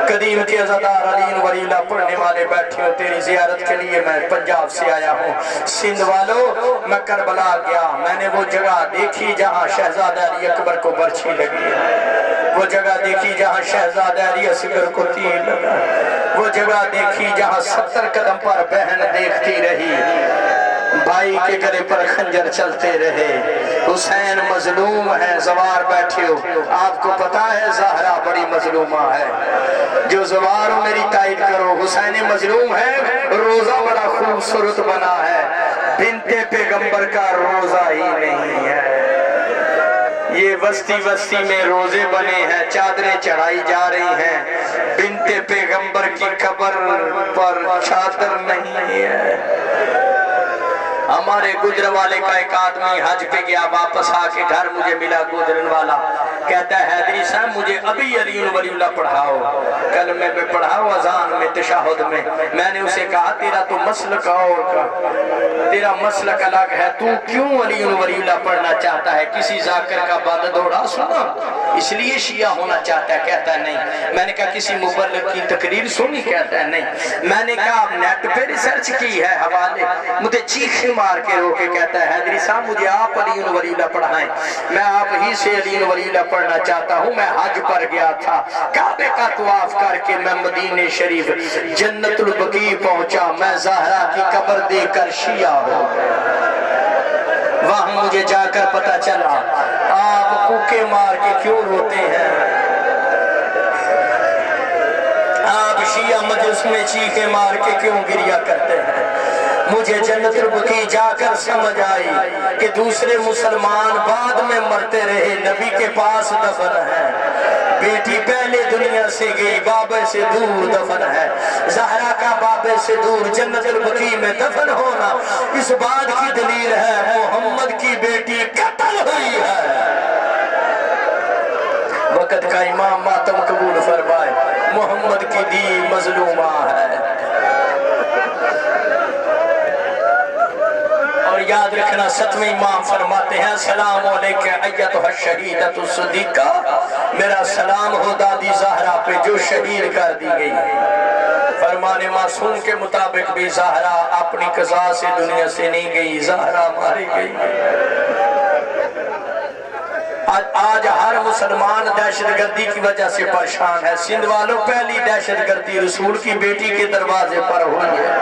قدیم کے عزادار علی ولی اللہ پڑھنے والے بیٹھے ہو، تیری زیارت کے لیے میں پنجاب سے آیا ہوں. سندھ والو میں کربلا گیا، میں نے وہ جگہ دیکھی جہاں شہزادہ علی اکبر کو برچھی لگی ہے، وہ جگہ دیکھی جہاں شہزادہ علی اصغر کو تیر لگا، وہ جگہ دیکھی جہاں 70 قدم پر بہن دیکھتی رہی، بھائی کے گلے پر خنجر چلتے رہے. حسین مظلوم ہے، زوار بیٹھے ہو، آپ کو پتا ہے زہرا بڑی مظلومہ ہے. جو زواروں میری تائید کرو، حسین مظلوم ہے، روزہ بڑا خوبصورت بنا ہے، بنت پیغمبر کا روزہ ہی نہیں ہے. یہ وسطی وسطی میں روزے بنے ہیں، چادریں چڑھائی جا رہی ہیں، بنت پیغمبر کی قبر پر چادر نہیں ہے. ہمارے گجر والے کا ایک آدمی حج پہ گیا، واپس آ کے گھر مجھے ملا گجرن والا، کہتا ہے حیدری صاحب مجھے ابھی علی ولی اللہ پڑھاؤ، کلمے پہ پڑھاؤ، اذان میں، تشہد میں. میں نے اسے کہا تیرا تو مسلک اور کا، تیرا مسلک الگ ہے، تو کیوں علی ولی اللہ پڑھنا چاہتا ہے؟ کسی ذاکر کا بد دوڑا سنا اس لیے شیعہ ہونا چاہتا ہے؟ کہتا ہے نہیں. میں نے کہا کسی مبلغ کی تقریر سنی؟ کہتا ہے نہیں. میں نے کہا آپ نیٹ پہ ریسرچ کی ہے حوالے؟ مجھے چیخ مار کے روکے کہتا ہے حیدری صاحب مجھے آپ علی ولی اللہ پڑھائیں، میں آپ ہی سے علی ولی اللہ پڑھنا چاہتا ہوں. میں حج پر گیا تھا، کعبے کا طواف کر کے میں مدینہ شریف جنت البقیع پہنچا، میں زہرا کی قبر دیکھ کر شیعہ ہو گیا. وہاں مجھے جا کر پتا چلا آپ کوکے مار کے کیوں روتے ہیں، آپ شیعہ مجلس میں چیخے مار کے کیوں گریا کرتے ہیں. مجھے جنت البقیع جا کر سمجھ آئی کہ دوسرے مسلمان بعد میں مرتے رہے، نبی کے پاس دفن ہے. بیٹی پہلے دنیا سے گئی، بابے سے دور دفن ہے. زہرا کا بابے سے دور جنت البقیع میں دفن ہونا اس بات کی دلیل ہے محمد کی بیٹی قتل ہوئی ہے. وقت کا امام ماتم قبول فرمائے، محمد کی دی مظلومہ ہے. اور یاد رکھنا 7ویں امام فرماتے ہیں السلام علیکہ ایتھا الشہیدۃ الصدیقہ، میرا سلام ہو دادی زہرا پہ جو شہید کر دی گئی. فرمان معصوم کے مطابق بھی زہرا اپنی قضا سے دنیا سے نہیں گئی، زہرا ماری گئی. آج ہر مسلمان دہشت گردی کی وجہ سے پریشان ہے. سندھ والوں پہلی دہشت گردی رسول کی بیٹی کے دروازے پر ہوئی ہے.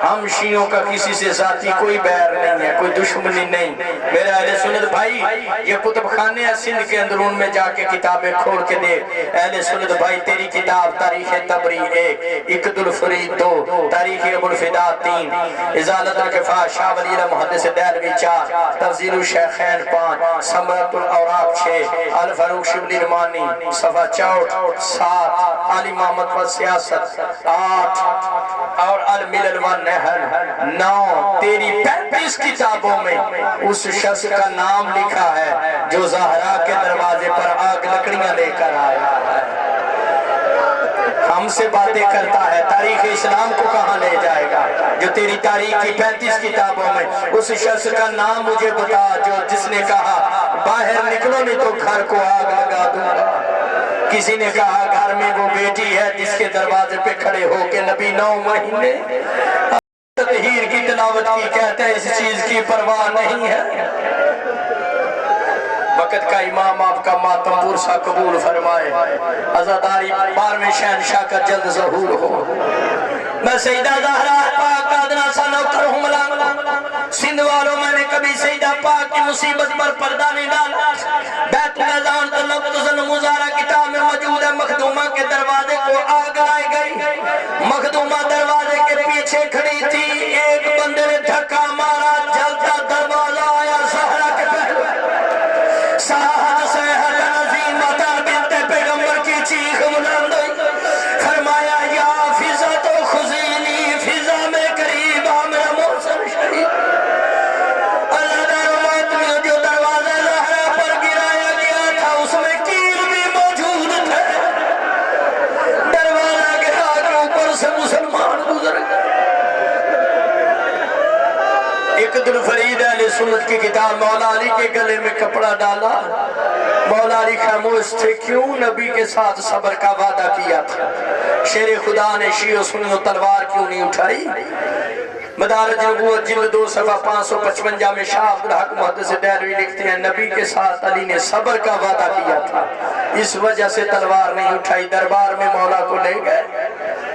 ہم شیعوں کا کسی سے ذاتی کوئی بیر نہیں ہے، کوئی دشمنی نہیں. میرے اہل سنت بھائی یہ کتب خانے ہیں سندھ کے اندرون میں، جا کے کتابیں کھول کے دے. اہل سنت بھائی تیری کتاب تاریخ تبری 1، عقد الفرید 2، تاریخ ابو الفدا 3، ازالت الکفا شاہ ولی اللہ محدث دہلوی 4، تفضیل الشیخین 5، ثمرۃ الاوراق 6، الفاروق شبلی رمانی صفحہ 64 7، علی محمد پر سیاست 8، اور الملل والنحل 9 تیری 35 کتابوں میں اس شخص کا نام لکھا ہے جو زہرا کے دروازے پر آگ لکڑیاں لے کر آیا ہے. ہم سے باتیں کرتا ہے، تاریخ اسلام کو کہاں لے جائے گا؟ جو تیری تاریخ کی 35 کتابوں میں اس شخص کا نام مجھے بتا جس نے کہا باہر نکلو نہیں تو گھر کو آگ لگا دوں گا. کسی نے کہا گھر میں وہ بیٹی ہے جس کے دروازے پہ کھڑے ہو کے نبی 9 مہینے تطہیر کی تلاوت کی، کہتے ہیں اس چیز کی پرواہ نہیں ہے. وقت کا امام آپ کا ماتم پورسا قبول فرمائے، عزاداری 12ویں شہنشاہ کا جلد ظہور ہو. میں سیدہ زہرا پاک کا ادنا سا نوکر ہوں ملانگ سندھ والوں، میں نے کبھی سیدہ پاک کی مصیبت پر پردہ نہیں ڈالا. بیت میزان تلقتزن مزارہ کتاب میں موجود ہے. مخدومہ کے دروازے کو آگ لائی گئی، مخدومہ دروازے کے پیچھے کھڑی تھی. ایک بندے نے دھکا مارا، جلتا دروازہ آیا زہرا کے پہلو. ساحت سیحت نظیم عطا بنت پیغمبر کی چیخ بلند ہوئی، فرمایا یا فضا تو خزینی، فضا میں قریب میرا موسم شہید. اللہ درمات میں جو دروازہ زہرا پر گرایا گیا تھا اس میں کیل بھی موجود تھے. دروازہ گرا کے اوپر سے مسلمان گزر گئے. ایک دل فرید اہل سنت کی کتاب، مولا علی کے گلے میں کپڑا ڈالا. مولا علی خاموش تھے، کیوں نبی کے ساتھ صبر کا وعدہ کیا تھا. شیر خدا نے شیعہ سنیوں تلوار کیوں نہیں اٹھائی. مدارج نبوت جلد 2 صفحہ 555 میں شاہ عبدالحق محدث دہلوی لکھتے ہیں نبی کے ساتھ علی نے صبر کا وعدہ کیا تھا، اس وجہ سے تلوار نہیں اٹھائی. دربار میں مولا کو لے گئے.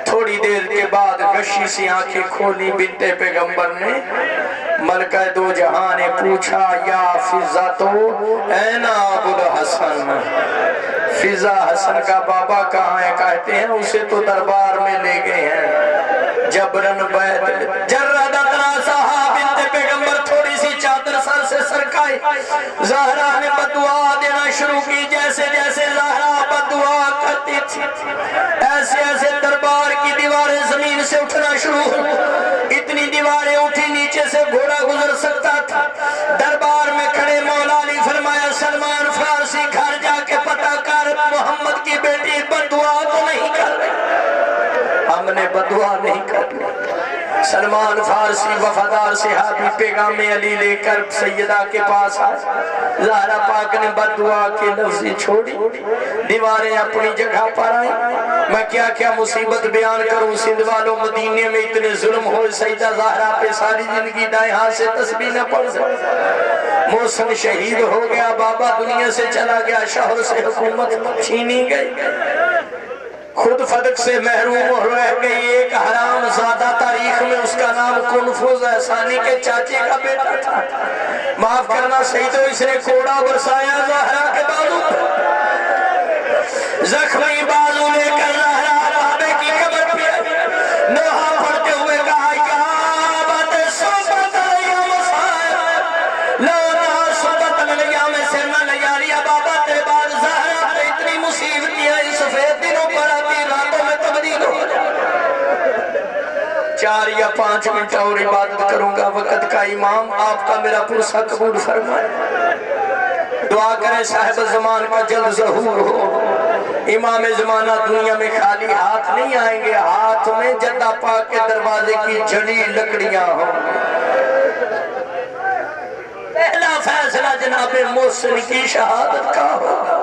تھوڑی دیر کے بعد غشی سی آنکھیں کھولی بنت پیغمبر نے. ملکہ دو جہاں نے پوچھا یا فضا تو این ابو الحسن، فضا حسن کا بابا کہاں ہے؟ کہتے ہیں اسے تو دربار میں لے گئے ہیں. جبرن بیت جردت راسہا، بنت پیغمبر تھوڑی سی چادر سر سے سرکائی. زہرا نے بدعا دینا شروع کی. جیسے جیسے زہرا بدعا کرتی تھی ایسے ایسے دربار کی دیواریں زمین سے اٹھنا شروع ہوئی. اتنی دیواریں اٹھی نیچے سے گھوڑا گزر سکتا تھا. دربار میں کھڑے مولا علی فرمایا سلمان فارسی گھر جا کے پتہ کر محمد کی بیٹی بدعا تو نہیں کر رہی. ہم نے بدعا نہیں کرنی. سلمان فارسی وفادار صحابی پیغام علی لے کر سیدہ کے پاس آئے. زہرا پاک نے بدعا کے لفظی چھوڑی، دیواریں اپنی جگہ پر آئیں. میں کیا کیا مصیبت بیان کروں. سندھ والوں مدینے میں اتنے ظلم ہوئے، سیدہ زہرا پہ ساری زندگی دائیں ہاتھ سے تسبیح نہ پڑھ سکے. محسن شہید ہو گیا، بابا دنیا سے چلا گیا، شوہر سے حکومت چھینی گئی، خود فدق سے محروم رہ گئی. ایک حرام زادہ تاریخ میں اس کا نام کنفوز احسانی کے چاچے کا بیٹا تھا. معاف کرنا سیدو، اس نے کوڑا برسایا زہرا کے بازو پر. زخمی بازو لے کر زہرا بابے کی قبر پہ نوحہ پڑھتے ہوئے کہا یا بات صحبت لیام صاحب لونا صحبت لیام سرنا لیاریا. بابا تیرے بعد زہرا پہ اتنی مصیبتی ہے، اس سفید دنوں پر آتی راتوں میں تبدیل ہو جائے. 4 یا 5 منٹ اور عبادت کروں گا. وقت کا امام آپ کا میرا پرسہ قبول فرمائے. دعا کریں صاحب زمان کا جلد ظہور ہو. امام زمانہ دنیا میں خالی ہاتھ نہیں آئیں گے، ہاتھ میں جدہ پاک کے دروازے کی جڑی لکڑیاں ہوں. پہلا فیصلہ جناب محسن کی شہادت کا ہوگا.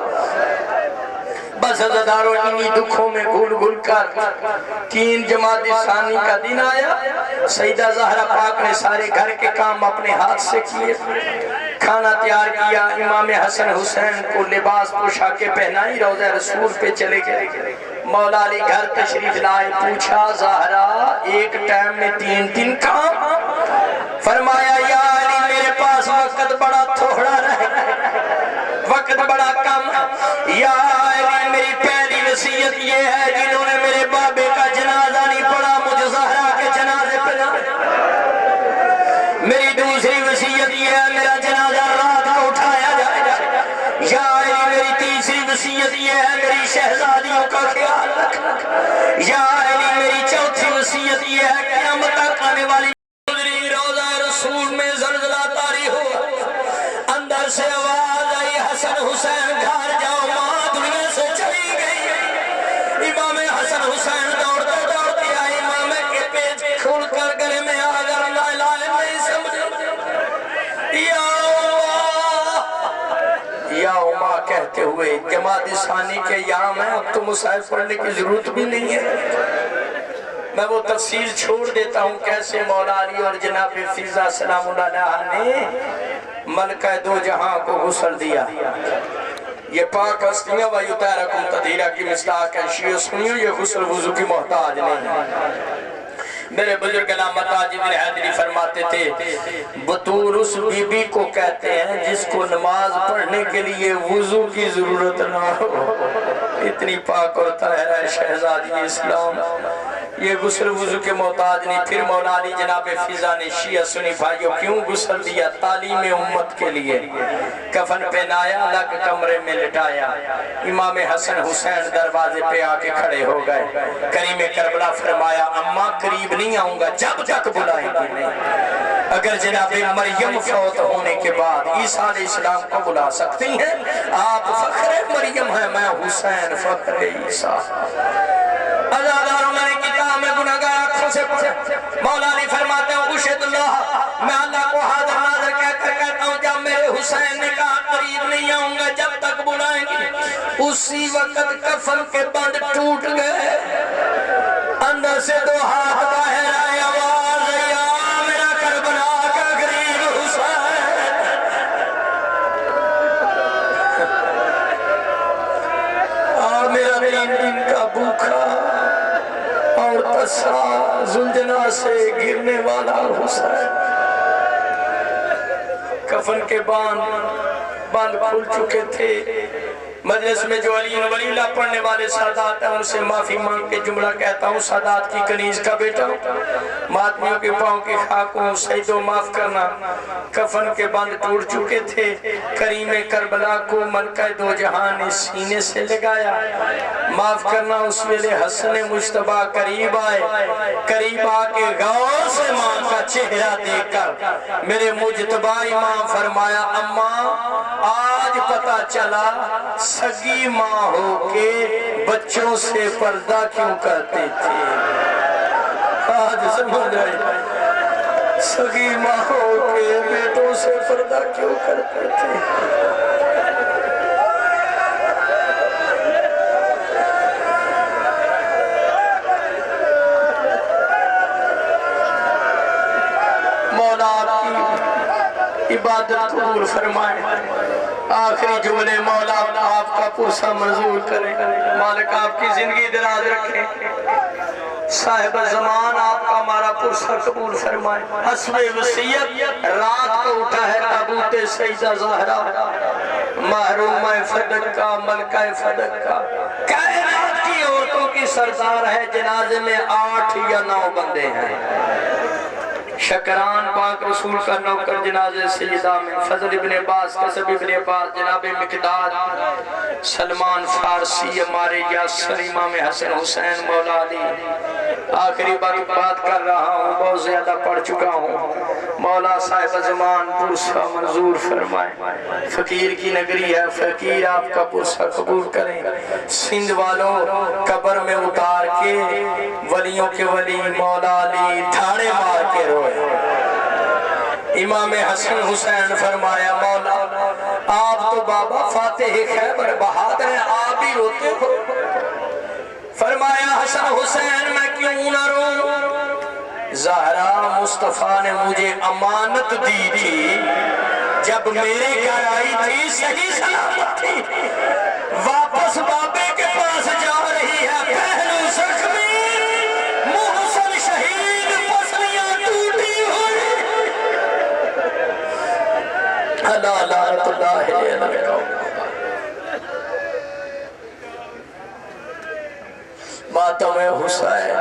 بس عزاداروں انہی دکھوں میں گھل گھل کر 3 جمادی ثانی کا دن آیا. سیدہ زہرا پاک نے سارے گھر کے کام اپنے ہاتھ سے کیے، کھانا تیار کیا. امام حسن حسین کو لباس پوشاکیں پہنائی، روضہ رسول پہ چلے گئے. مولا علی گھر تشریف لائے. پوچھا زہرا ایک ٹائم میں 3 کام؟ فرمایا یا علی میرے پاس وقت بڑا تھوڑا رہے، وقت بڑا کم. یا علی میری پہلی وصیت یہ ہے جنہوں نے میرے بابے کا جنازہ نہیں پڑھا مجھے زہرا کے جنازے پہ جائے. میری دوسری وصیت یہ ہے میرا جنازہ رات کو اٹھایا جائے. یا علی میری تیسری وصیت وصیت یہ ہے میری شہزادیوں کا خیال رکھنا. یا علی میری چوتھی وصیت یہ ہے قیامت تک آنے والی روضہ رسول میں زلزلہ طاری ہوا, اندر سے آواز آئی حسن حسین گھر جاؤ, ماں دنیا سے چلی گئی. امام حسن حسین دوڑتے دوڑتے آئے, امام کے پیٹ کھول کر گلے میں آ کر لا الہ نہیں سمجھے. یا اما کہتے ہوئے جماعت ثانی کے یا میں اب تو مصحف پڑھنے کی ضرورت بھی نہیں ہے. میں وہ تفصیل چھوڑ دیتا ہوں کیسے مولا علی اور جناب فیضہ سلام اللہ علیہ نے ملکہ دو جہاں کو غسل دیا. یہ پاک ہستیاں وَيُطَيْرَكُمْ تَطْهِيرًا کی مصداق ہے. شیعہ سنیو یہ غسل وضو کی محتاج نہیں ہے. میرے بزرگ علامہ تاج ابن حیدری فرماتے تھے بطور اس بی بی کو کہتے ہیں جس کو نماز پڑھنے کے لیے وضو کی ضرورت نہ ہو. اتنی پاک اور طاہرہ ہے شہزادی اسلام, یہ غسل وضو کے محتاج نہیں. پھر مولا علی جناب فیضہ نے شیعہ سنی بھائیوں کیوں غسل دیا؟ تعلیم امت کے لیے. کفن پہنایا, الگ کمرے میں لٹایا. امام حسن حسین دروازے پہ آ کے کھڑے ہو گئے. کریم کربلا فرمایا اماں قریب نہیں آؤں گا جب تک بلائیں گے نہیں. اگر جناب مریم فوت ہونے کے بعد عیسیٰ علیہ السلام کو بلا سکتی ہیں, آپ فخر مریم ہیں, میں حسین فخر عیسیٰ. عزاداروں میں نے کتاب میں گناہگار آنکھوں سے پڑھے. مولا علی فرماتے ہیں اشہد اللہ, میں اللہ کو حاضر ناظر کہہ کر کہتا ہوں جب میرے حسین نے کہا قریب نہیں آؤں گا جب تک بلائیں گے, اسی وقت کفن کے بند ٹوٹ گئے. اندر سے دو ہاتھ باہر آئے, آواز یا میرا کربلا کا غریب حسین. اور میرا دین کا بھوکا اور تسا زلجنا سے گرنے والا حسین. کفن کے باندھ کھل چکے تھے. مجلس میں جو علی ولی اللہ پڑھنے والے سادات ہیں ان سے معافی مانگ کے جملہ کہتا ہوں. سادات کی کنیز کا بیٹا ماتمیوں کے پاؤں کی خاکوں سجدوں معاف کرنا. کفن کے بند ٹوٹ چکے تھے. کریم کربلا کو ملکہ دو جہاں نے سینے سے لگایا. معاف کرنا اس ویلے حسن مجتبیٰ قریب آئے. قریب آ کے غور سے ماں کا چہرہ دیکھ کر میرے مجتبیٰ امام فرمایا اماں آج پتہ چلا سگی ماں ہو کے بچوں سے پردہ کیوں کرتے تھے. آج سمجھ آئی سگی ماں ہو کے بیٹوں سے پردہ کیوں کرتے تھے. مولا آپ کی عبادت قبول فرمائے. آخری جملے مولا آپ کا پرسہ منظور کرے. مالک آپ کی زندگی دراز رکھے. صاحب زمان آپ کا ہمارا پرسہ قبول فرمائے. حسب وصیت رات کو اٹھا ہے تابوت سیدہ زہرا, محرومہ فدق کا, ملکہ فدق کا. کائنات کی عورتوں کی سردار ہے. جنازے میں 8 یا 9 بندے ہیں. شکران پاک رسول کا نوکر جنازے سیدہ میں, فضل ابن عباس, قصب ابن عباس, جناب مقداد, سلمان فارسی, ہمارے یاسر, امام حسن حسین, مولا علی. آخری بات کر رہا ہوں, بہت زیادہ پڑھ چکا ہوں. مولا صاحب زمان پرسہ منظور فرمائے. فقیر کی نگری ہے, فقیر آپ کا پرسہ قبول کریں. سندھ والوں قبر میں اتار کے ولیوں کے ولی مولا علی دھاڑے مار کے روئے. امام حسن حسین فرمایا مولا آپ تو بابا فاتح خیبر بہادر ہیں, آپ بھی روتے ہو. فرمایا حسن حسین میں کیوں نہ روؤں؟ زہرا مصطفیٰ نے مجھے امانت دی تھی جب میرے گھر آئی تھی صحیح سلامت تھی. واپس بابے کے پاس جا رہی ہے, پہلو زخمی, محسن شہید, پسلیاں ٹوٹی ہوئی. اللہ لعنت اللہ علیہ. ماتم حسین